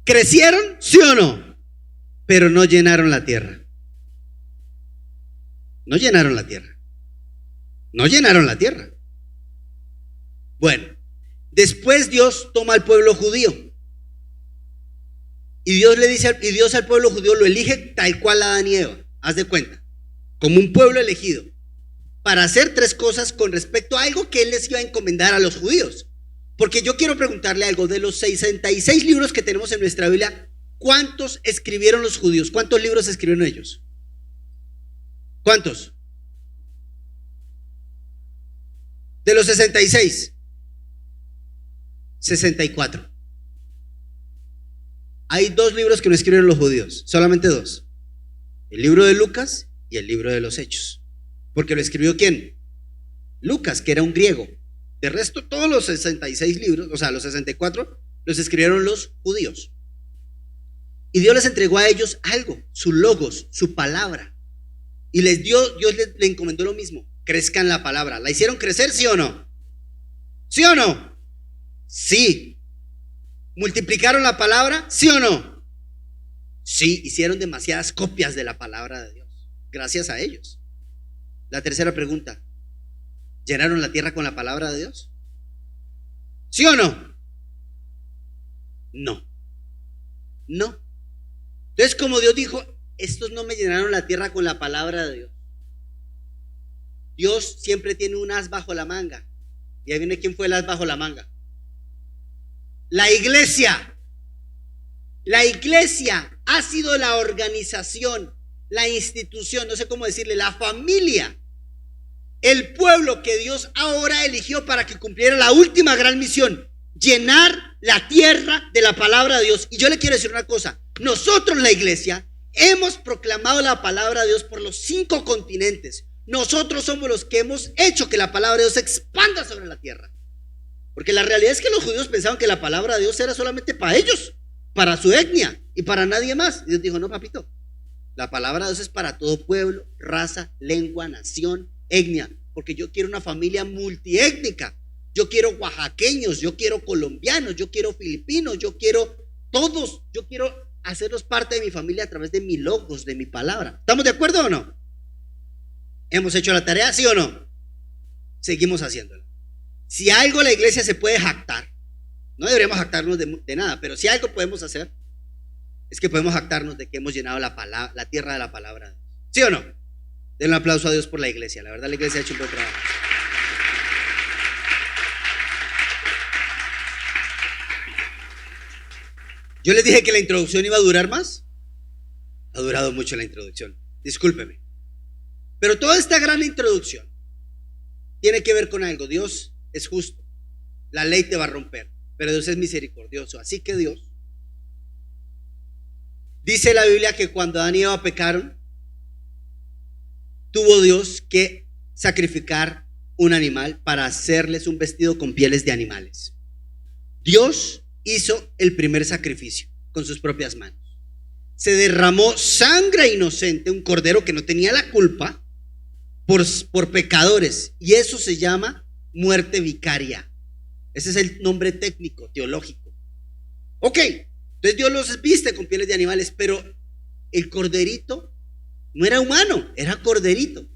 S1: ¿Crecieron? ¿Sí o no? Pero no llenaron la tierra. No llenaron la tierra. No llenaron la tierra. Bueno, después Dios toma al pueblo judío. Y Dios al pueblo judío lo elige tal cual a Adán y Eva. Haz de cuenta, como un pueblo elegido, para hacer 3 cosas con respecto a algo que Él les iba a encomendar a los judíos. Porque yo quiero preguntarle algo, de los 66 libros que tenemos en nuestra Biblia, ¿cuántos escribieron los judíos? ¿Cuántos libros escribieron ellos? ¿Cuántos? De los 66, 64. Hay 2 libros que no escribieron los judíos, solamente 2. El libro de Lucas y el libro de los Hechos. Porque lo escribió ¿quién? Lucas, que era un griego, De resto, todos los 66 libros, o sea, los 64, los escribieron los judíos. Y Dios les entregó a ellos algo, su logos, su palabra. Y Dios le encomendó lo mismo, crezcan la palabra. ¿La hicieron crecer, sí o no? ¿Sí o no? Sí. ¿Multiplicaron la palabra? ¿Sí o no? Sí, hicieron demasiadas copias de la palabra de Dios, gracias a ellos. La tercera pregunta, ¿llenaron la tierra con la palabra de Dios? ¿Sí o no? No. No. Entonces, como Dios dijo, estos no me llenaron la tierra con la palabra de Dios. Dios siempre tiene un as bajo la manga. Y ahí viene, ¿quién fue el as bajo la manga? La iglesia. La iglesia ha sido la organización, la institución, no sé cómo decirle, la familia, el pueblo que Dios ahora eligió para que cumpliera la última gran misión, llenar la tierra de la palabra de Dios. Y yo le quiero decir una cosa, nosotros la iglesia hemos proclamado la palabra de Dios por los 5 continentes. Nosotros somos los que hemos hecho que la palabra de Dios se expanda sobre la tierra. Porque la realidad es que los judíos pensaban que la palabra de Dios era solamente para ellos, para su etnia y para nadie más. Y Dios dijo, no, papito, la palabra de Dios es para todo pueblo, raza, lengua, nación, etnia. Porque yo quiero una familia multiétnica. Yo quiero oaxaqueños, yo quiero colombianos, yo quiero filipinos, yo quiero todos, yo quiero hacerlos parte de mi familia a través de mi logos, de mi palabra. ¿Estamos de acuerdo o no? ¿Hemos hecho la tarea, sí o no? Seguimos haciéndola. Si algo la iglesia se puede jactar, no deberíamos jactarnos de nada, pero si algo podemos hacer, es que podemos jactarnos de que hemos llenado la tierra de la palabra. ¿Sí o no? Denle un aplauso a Dios por la iglesia. La verdad, la iglesia ha hecho un buen trabajo. Yo les dije que la introducción iba a durar más. Ha durado mucho la introducción. Discúlpeme. Pero toda esta gran introducción tiene que ver con algo. Dios es justo. La ley te va a romper, pero Dios es misericordioso. Así que Dios, dice la Biblia que cuando Adán y Eva pecaron, tuvo Dios que sacrificar un animal para hacerles un vestido con pieles de animales. Dios hizo el primer sacrificio con sus propias manos. Se derramó sangre inocente, un cordero que no tenía la culpa, por pecadores, y eso se llama muerte vicaria. Ese es el nombre técnico, teológico. Ok, entonces Dios los viste con pieles de animales, pero el corderito no era humano, era corderito.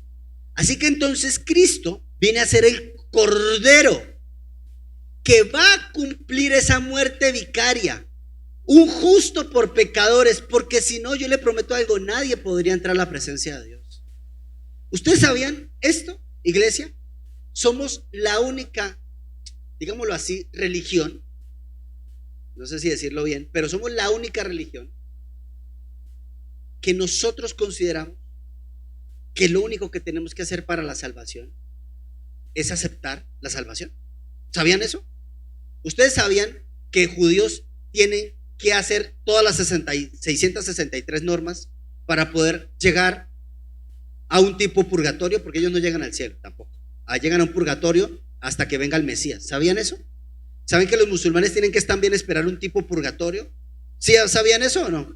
S1: Así que entonces Cristo viene a ser el cordero que va a cumplir esa muerte vicaria, un justo por pecadores, porque si no, yo le prometo algo, nadie podría entrar a la presencia de Dios. ¿Ustedes sabían esto, iglesia? Somos la única, digámoslo así, religión, no sé si decirlo bien, pero somos la única religión que nosotros consideramos que lo único que tenemos que hacer para la salvación es aceptar la salvación. ¿Sabían eso? ¿Ustedes sabían que judíos tienen que hacer todas las 663 normas para poder llegar a un tipo purgatorio? Porque ellos no llegan al cielo tampoco. Llegan a un purgatorio hasta que venga el Mesías. ¿Sabían eso? ¿Saben que los musulmanes tienen que también esperar un tipo purgatorio? ¿Sí sabían eso o no?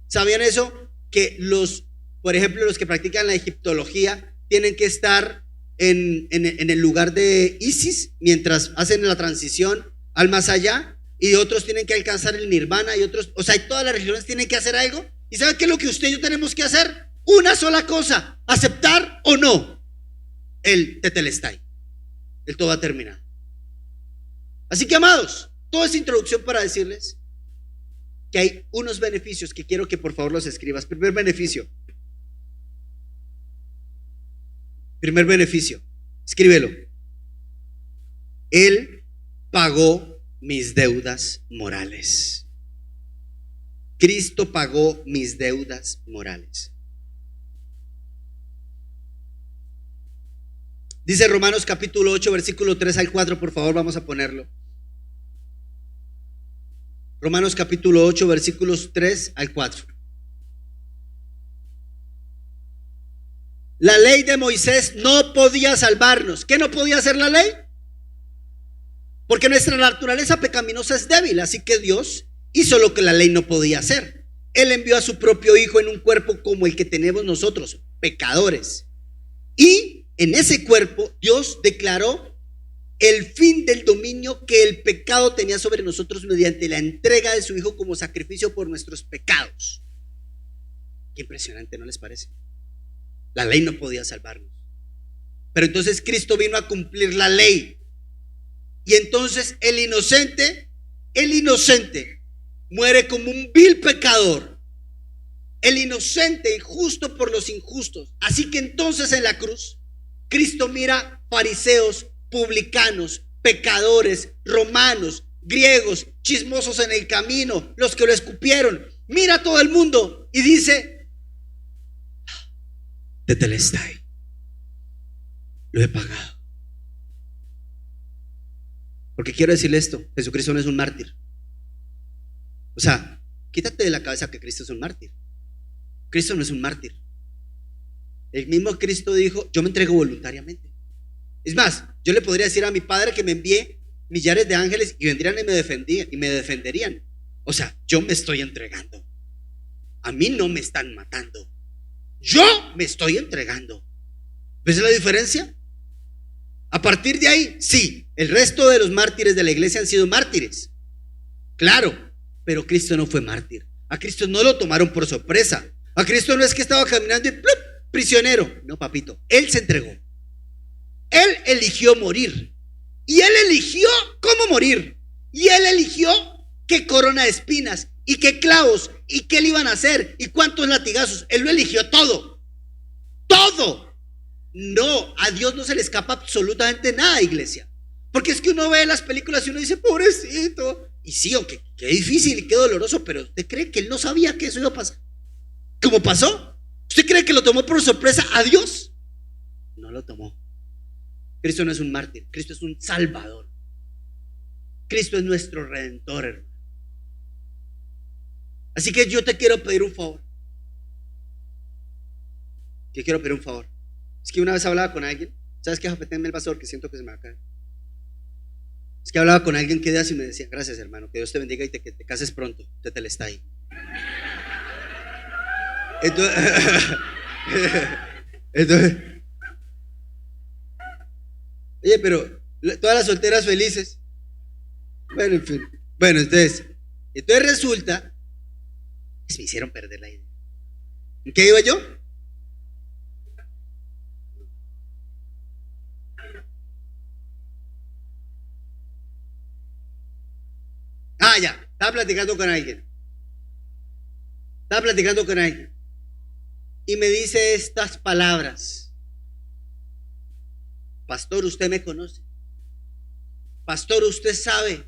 S1: ¿Sabían eso? Que por ejemplo, los que practican la egiptología tienen que estar en el lugar de Isis mientras hacen la transición al más allá, y otros tienen que alcanzar el nirvana, y otros, o sea, todas las religiones tienen que hacer algo. ¿Y saben qué es lo que usted y yo tenemos que hacer? Una sola cosa: aceptar o no el tetelestai, el todo va a terminar. Así que, amados, toda esta introducción para decirles que hay unos beneficios que quiero que por favor los escribas. Primer beneficio, escríbelo: Él pagó mis deudas morales. Cristo pagó mis deudas morales. Dice Romanos capítulo 8, versículo 3 al 4, por favor, vamos a ponerlo. Romanos capítulo 8, versículos 3 al 4. La ley de Moisés no podía salvarnos. ¿Qué no podía hacer la ley? Porque nuestra naturaleza pecaminosa es débil, así que Dios hizo lo que la ley no podía hacer. Él envió a su propio Hijo en un cuerpo como el que tenemos nosotros, pecadores. Y en ese cuerpo Dios declaró el fin del dominio que el pecado tenía sobre nosotros mediante la entrega de su Hijo como sacrificio por nuestros pecados. Qué impresionante, ¿no les parece? La ley no podía salvarnos, pero entonces Cristo vino a cumplir la ley. Y entonces el inocente muere como un vil pecador. El inocente y justo por los injustos. Así que entonces en la cruz Cristo mira fariseos, publicanos, pecadores, romanos, griegos, chismosos en el camino, los que lo escupieron. Mira a todo el mundo y dice: tetelestai, lo he pagado. Porque quiero decirle esto: Jesucristo no es un mártir. O sea, quítate de la cabeza que Cristo es un mártir. Cristo no es un mártir. El mismo Cristo dijo: yo me entrego voluntariamente. Es más, yo le podría decir a mi Padre que me envíe millares de ángeles y vendrían y me defenderían. O sea, yo me estoy entregando. A mí no me están matando. Yo me estoy entregando. ¿Ves la diferencia? A partir de ahí, sí, el resto de los mártires de la iglesia han sido mártires. Claro, pero Cristo no fue mártir. A Cristo no lo tomaron por sorpresa. A Cristo no es que estaba caminando y ¡plup!, prisionero. No, papito, Él se entregó. Él eligió morir. Y Él eligió cómo morir. Y Él eligió qué corona de espinas y qué clavos y qué le iban a hacer y cuántos latigazos. Él lo eligió todo. Todo. No, a Dios no se le escapa absolutamente nada, iglesia. Porque es que uno ve las películas y uno dice: pobrecito. Y sí, aunque qué difícil y qué doloroso, pero ¿usted cree que Él no sabía que eso iba a pasar? ¿Cómo pasó? ¿Usted cree que lo tomó por sorpresa a Dios? No lo tomó. Cristo no es un mártir, Cristo es un salvador. Cristo es nuestro redentor, hermano. Así que yo te quiero pedir un favor. Te quiero pedir un favor. Es que una vez hablaba con alguien. ¿Sabes qué? Tenme el vaso porque siento que se me va a caer. Es que hablaba con alguien que días y me decía: gracias, hermano, que Dios te bendiga y que te cases pronto. Tetelestai. Entonces, oye, pero todas las solteras felices. Bueno, en fin. Bueno, entonces resulta que me hicieron perder la idea. ¿En qué iba yo? Ya, estaba platicando con alguien. Y me dice estas palabras: pastor, usted me conoce. Pastor, usted sabe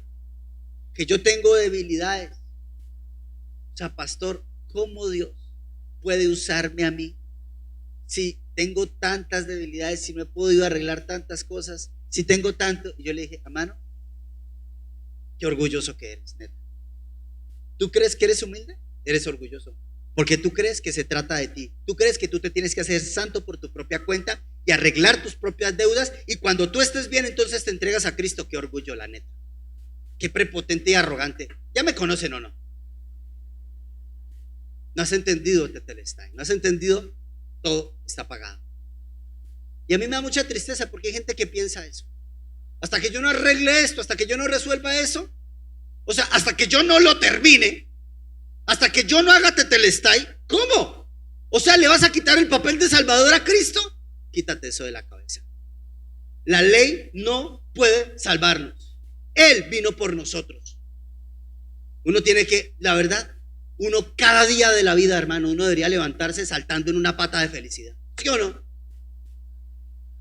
S1: que yo tengo debilidades. O sea, pastor, ¿cómo Dios puede usarme a mí si tengo tantas debilidades, si no he podido arreglar tantas cosas, si tengo tanto? Y yo le dije: hermano, qué orgulloso que eres, neta. ¿Tú crees que eres humilde? Eres orgulloso. Porque tú crees que se trata de ti. Tú crees que tú te tienes que hacer santo por tu propia cuenta y arreglar tus propias deudas. Y cuando tú estés bien, entonces te entregas a Cristo. Qué orgullo, la neta. Qué prepotente y arrogante. ¿Ya me conocen o no? No has entendido, tetelestai. No has entendido, todo está pagado. Y a mí me da mucha tristeza porque hay gente que piensa eso. Hasta que yo no arregle esto, hasta que yo no resuelva eso, o sea, hasta que yo no lo termine, hasta que yo no haga tetelestai, ¿cómo? O sea, ¿le vas a quitar el papel de Salvador a Cristo? Quítate eso de la cabeza. La ley no puede salvarnos. Él vino por nosotros. Uno tiene que, la verdad, uno cada día de la vida, hermano, uno debería levantarse saltando en una pata de felicidad. ¿Sí o no?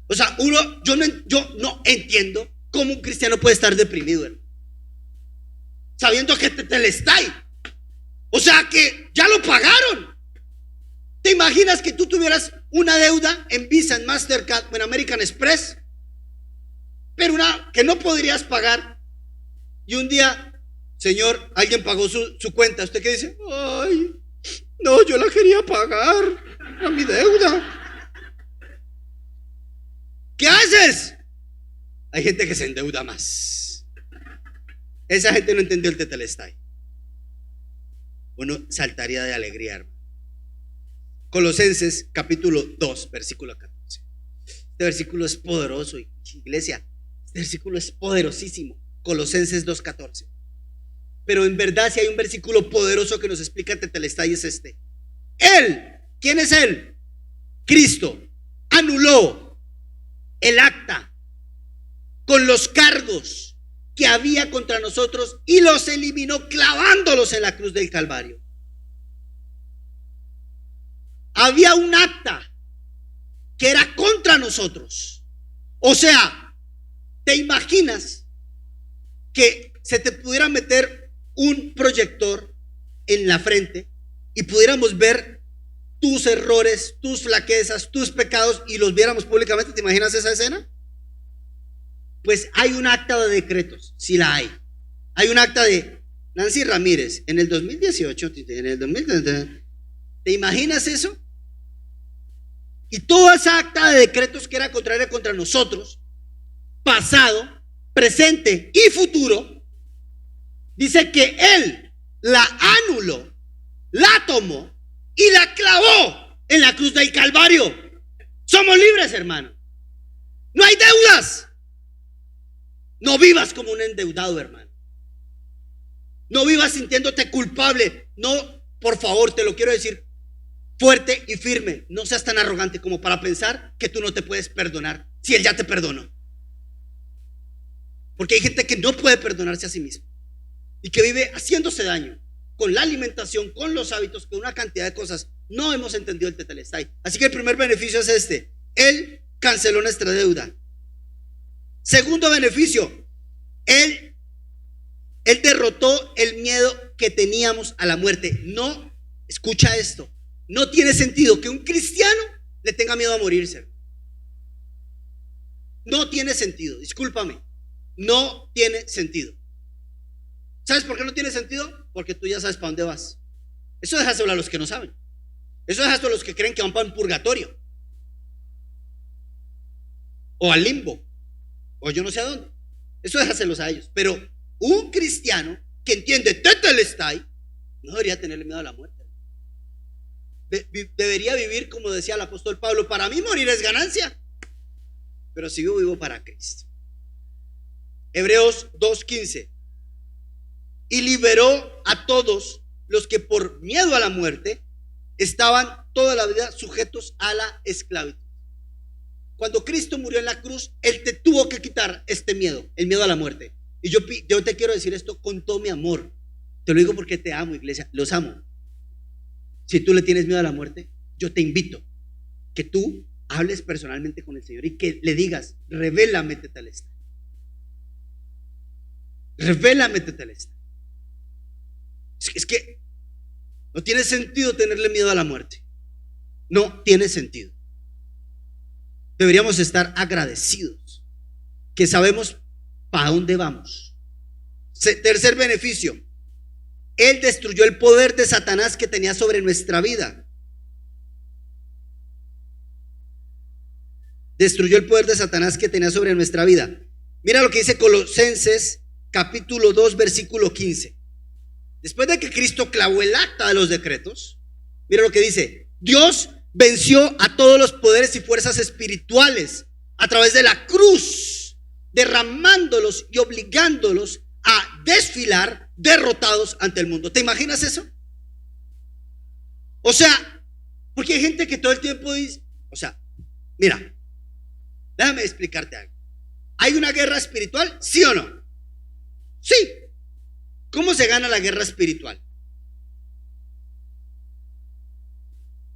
S1: O sea, yo no entiendo cómo un cristiano puede estar deprimido, hermano, sabiendo que tetelestai. O sea, que ya lo pagaron. ¿Te imaginas que tú tuvieras una deuda en Visa, en Mastercard o en American Express, pero una que no podrías pagar, y un día, señor, alguien pagó su cuenta? ¿Usted qué dice? Ay, no, yo la quería pagar, a mi deuda. ¿Qué haces? Hay gente que se endeuda más. Esa gente no entendió el tetelestai. Uno saltaría de alegría, hermano. Colosenses capítulo 2, versículo 14. Este versículo es poderoso, iglesia. Este versículo es poderosísimo. Colosenses 2:14. Pero en verdad, si hay un versículo poderoso que nos explica el tetelestai, es este. Él, ¿quién es él? Cristo anuló el acta con los cargos que había contra nosotros y los eliminó clavándolos en la cruz del Calvario. Había un acta que era contra nosotros. O sea, ¿te imaginas que se te pudiera meter un proyector en la frente y pudiéramos ver tus errores, tus flaquezas, tus pecados y los viéramos públicamente? ¿Te imaginas esa escena? Pues hay un acta de decretos, si la hay. Hay un acta de Nancy Ramírez en el 2018, en el 2030. ¿Te imaginas eso? Y toda esa acta de decretos que era contraria contra nosotros, pasado, presente y futuro, dice que Él la anuló, la tomó y la clavó en la cruz del Calvario. Somos libres, hermano. No hay deudas. No vivas como un endeudado, hermano. No vivas sintiéndote culpable. No, por favor, te lo quiero decir fuerte y firme. No seas tan arrogante como para pensar que tú no te puedes perdonar si Él ya te perdonó. Porque hay gente que no puede perdonarse a sí mismo y que vive haciéndose daño con la alimentación, con los hábitos, con una cantidad de cosas. No hemos entendido el tetelestai. Así que el primer beneficio es este: Él canceló nuestra deuda. Segundo beneficio, Él derrotó el miedo que teníamos a la muerte. No, escucha esto, no tiene sentido que un cristiano le tenga miedo a morirse. No tiene sentido, discúlpame, no tiene sentido. ¿Sabes por qué no tiene sentido? Porque tú ya sabes para dónde vas. Eso déjaselo a los que no saben. Eso déjaselo a los que creen que van para un purgatorio o al limbo, o yo no sé a dónde. Eso déjaselos a ellos. Pero un cristiano que entiende tetelestai no debería tenerle miedo a la muerte. Debería vivir como decía el apóstol Pablo: para mí morir es ganancia, pero si vivo, vivo para Cristo. Hebreos 2:15. Y liberó a todos los que por miedo a la muerte estaban toda la vida sujetos a la esclavitud. Cuando Cristo murió en la cruz, Él te tuvo que quitar este miedo, el miedo a la muerte. Y yo te quiero decir esto con todo mi amor. Te lo digo porque te amo, iglesia, los amo. Si tú le tienes miedo a la muerte, yo te invito que tú hables personalmente con el Señor y que le digas: revélame tetelestai. Revélame tetelestai. Es que no tiene sentido tenerle miedo a la muerte. No tiene sentido. Deberíamos estar agradecidos que sabemos para dónde vamos. Tercer beneficio: Él destruyó el poder de Satanás que tenía sobre nuestra vida. Destruyó el poder de Satanás que tenía sobre nuestra vida. Mira lo que dice Colosenses capítulo 2 versículo 15. Después de que Cristo clavó el acta de los decretos, mira lo que dice: Dios venció a todos los poderes y fuerzas espirituales a través de la cruz, derramándolos y obligándolos a desfilar derrotados ante el mundo. ¿Te imaginas eso? O sea, porque hay gente que todo el tiempo dice, o sea, mira, déjame explicarte algo. ¿Hay una guerra espiritual? ¿Sí o no? Sí. ¿Cómo se gana la guerra espiritual?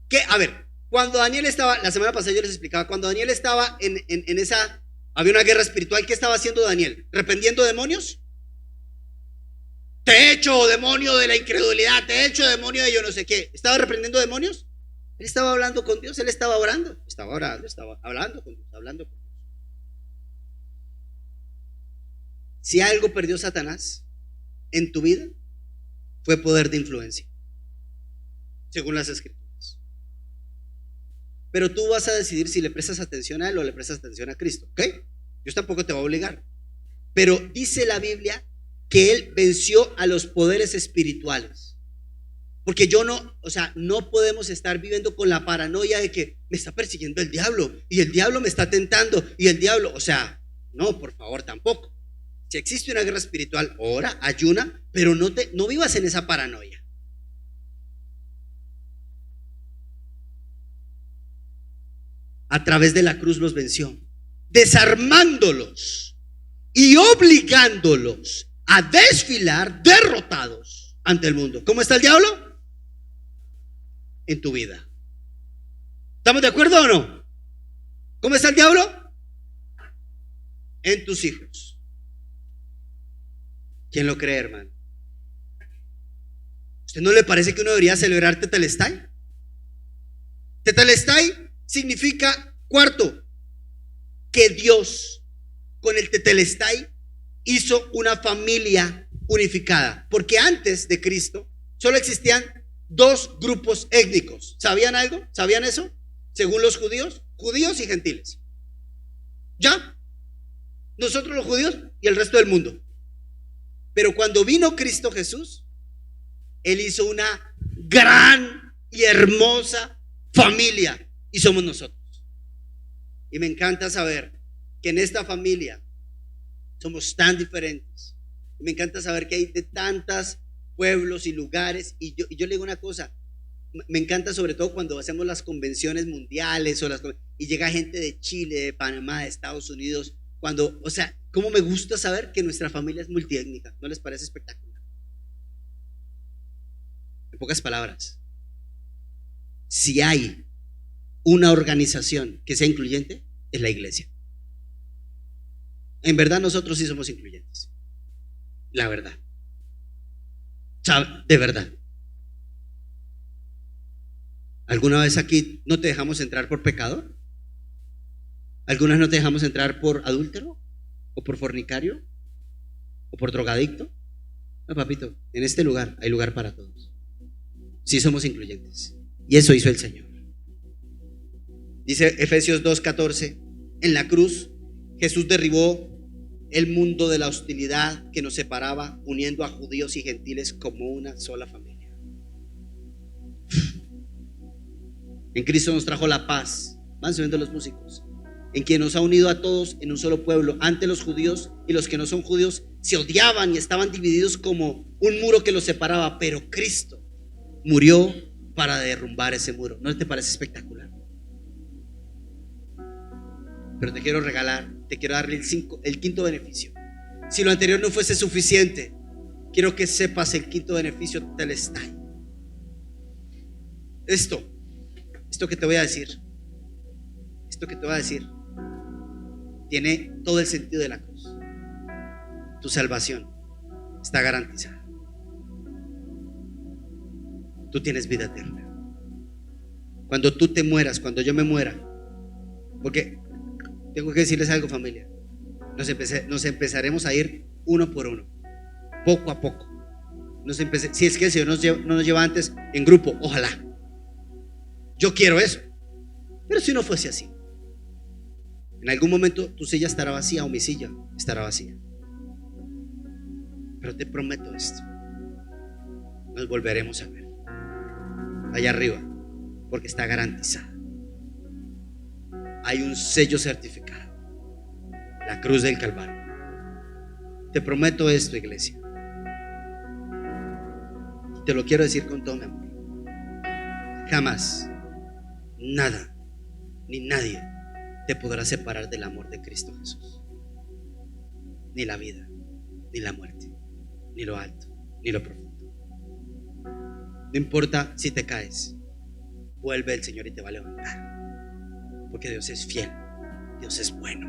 S1: Que, a ver, cuando Daniel estaba, la semana pasada yo les explicaba, cuando Daniel estaba en esa, había una guerra espiritual. ¿Qué estaba haciendo Daniel? ¿Reprendiendo demonios? Te echo, demonio de la incredulidad, te echo, demonio de yo no sé qué. ¿Estaba reprendiendo demonios? Él estaba hablando con Dios, él estaba orando, estaba hablando con Dios, hablando con Dios. Si algo perdió Satanás en tu vida, fue poder de influencia, según las escrituras. Pero tú vas a decidir si le prestas atención a él o le prestas atención a Cristo, ¿ok? Yo tampoco te voy a obligar. Pero dice la Biblia que Él venció a los poderes espirituales. Porque no podemos estar viviendo con la paranoia de que me está persiguiendo el diablo y el diablo me está tentando y el diablo, no, por favor, tampoco. Si existe una guerra espiritual, ora, ayuna, pero no vivas en esa paranoia. A través de la cruz los venció, desarmándolos y obligándolos a desfilar derrotados ante el mundo. ¿Cómo está el diablo? En tu vida. ¿Estamos de acuerdo o no? ¿Cómo está el diablo? En tus hijos. ¿Quién lo cree, hermano? ¿Usted no le parece que uno debería celebrar Tetelestai? Tetelestai significa, cuarto, que Dios con el Tetelestai hizo una familia unificada. Porque antes de Cristo solo existían dos grupos étnicos. ¿Sabían algo? ¿Sabían eso? Según los judíos y gentiles. ¿Ya? Nosotros los judíos y el resto del mundo. Pero cuando vino Cristo Jesús, Él hizo una gran y hermosa familia y somos nosotros. Y me encanta saber que en esta familia somos tan diferentes. Y me encanta saber que hay de tantos pueblos y lugares. Y yo le digo una cosa, me encanta sobre todo cuando hacemos las convenciones mundiales y llega gente de Chile, de Panamá, de Estados Unidos. Cómo me gusta saber que nuestra familia es multiétnica. ¿No les parece espectacular? En pocas palabras, si hay una organización que sea incluyente, es la iglesia. En verdad nosotros sí somos incluyentes. La verdad. De verdad. ¿Alguna vez aquí no te dejamos entrar por pecador? ¿Algunas no te dejamos entrar por adúltero? ¿O por fornicario? ¿O por drogadicto? No, papito, en este lugar hay lugar para todos. Sí somos incluyentes. Y eso hizo el Señor. Dice Efesios 2:14, en la cruz Jesús derribó el mundo de la hostilidad que nos separaba, uniendo a judíos y gentiles como una sola familia. En Cristo nos trajo la paz. Van subiendo los músicos. En quien nos ha unido a todos en un solo pueblo. Antes los judíos y los que no son judíos se odiaban y estaban divididos como un muro que los separaba, pero Cristo murió para derrumbar ese muro. ¿No te parece espectacular? Pero te quiero darle el quinto beneficio. Si lo anterior no fuese suficiente, quiero que sepas el quinto beneficio Tetelestai. Esto que te voy a decir, tiene todo el sentido de la cruz. Tu salvación está garantizada. Tú tienes vida eterna. Cuando tú te mueras, cuando yo me muera, porque tengo que decirles algo, familia, nos empezaremos a ir uno por uno, poco a poco. Si es que el Señor no nos lleva antes en grupo, ojalá. Yo quiero eso. Pero si no fuese así, en algún momento tu silla estará vacía o mi silla estará vacía. Pero te prometo esto: nos volveremos a ver allá arriba, porque está garantizado. Hay un sello certificado, la cruz del Calvario. Te prometo esto, iglesia, y te lo quiero decir con todo mi amor: jamás nada ni nadie te podrá separar del amor de Cristo Jesús. Ni la vida, ni la muerte, ni lo alto, ni lo profundo. No importa si te caes, vuelve el Señor y te va a levantar, porque Dios es fiel, Dios es bueno.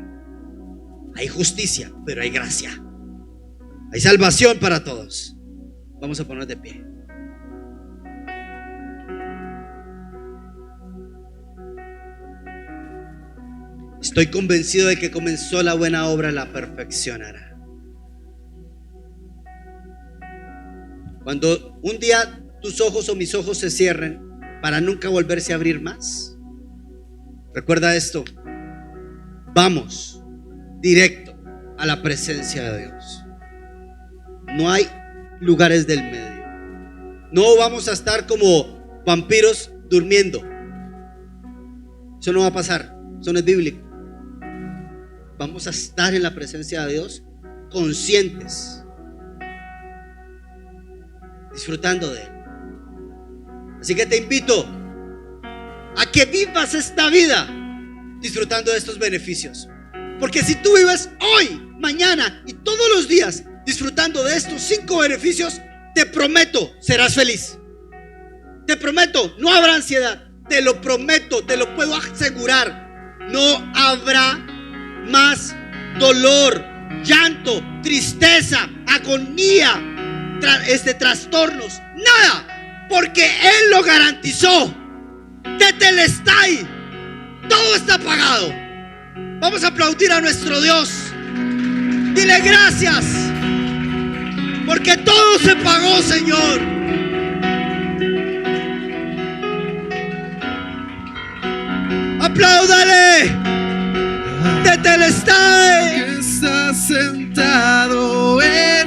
S1: Hay justicia, pero hay gracia, hay salvación para todos. Vamos a ponernos de pie. Estoy convencido de que comenzó la buena obra, la perfeccionará. Cuando un día tus ojos o mis ojos se cierren para nunca volverse a abrir más, recuerda esto: vamos directo a la presencia de Dios. No hay lugares del medio. No vamos a estar como vampiros durmiendo. Eso no va a pasar. Eso no es bíblico. Vamos a estar en la presencia de Dios conscientes, disfrutando de Él. Así que te invito a que vivas esta vida disfrutando de estos beneficios. Porque si tú vives hoy, mañana y todos los días disfrutando de estos 5 beneficios, te prometo, serás feliz. Te prometo, no habrá ansiedad. Te lo prometo, te lo puedo asegurar. No habrá más dolor, llanto, tristeza, agonía, trastornos, nada, porque Él lo garantizó. Tetelestai, todo está pagado. Vamos a aplaudir a nuestro Dios. Dile gracias, porque todo se pagó, Señor. Apláudale. Tetelestai.
S2: Que está sentado en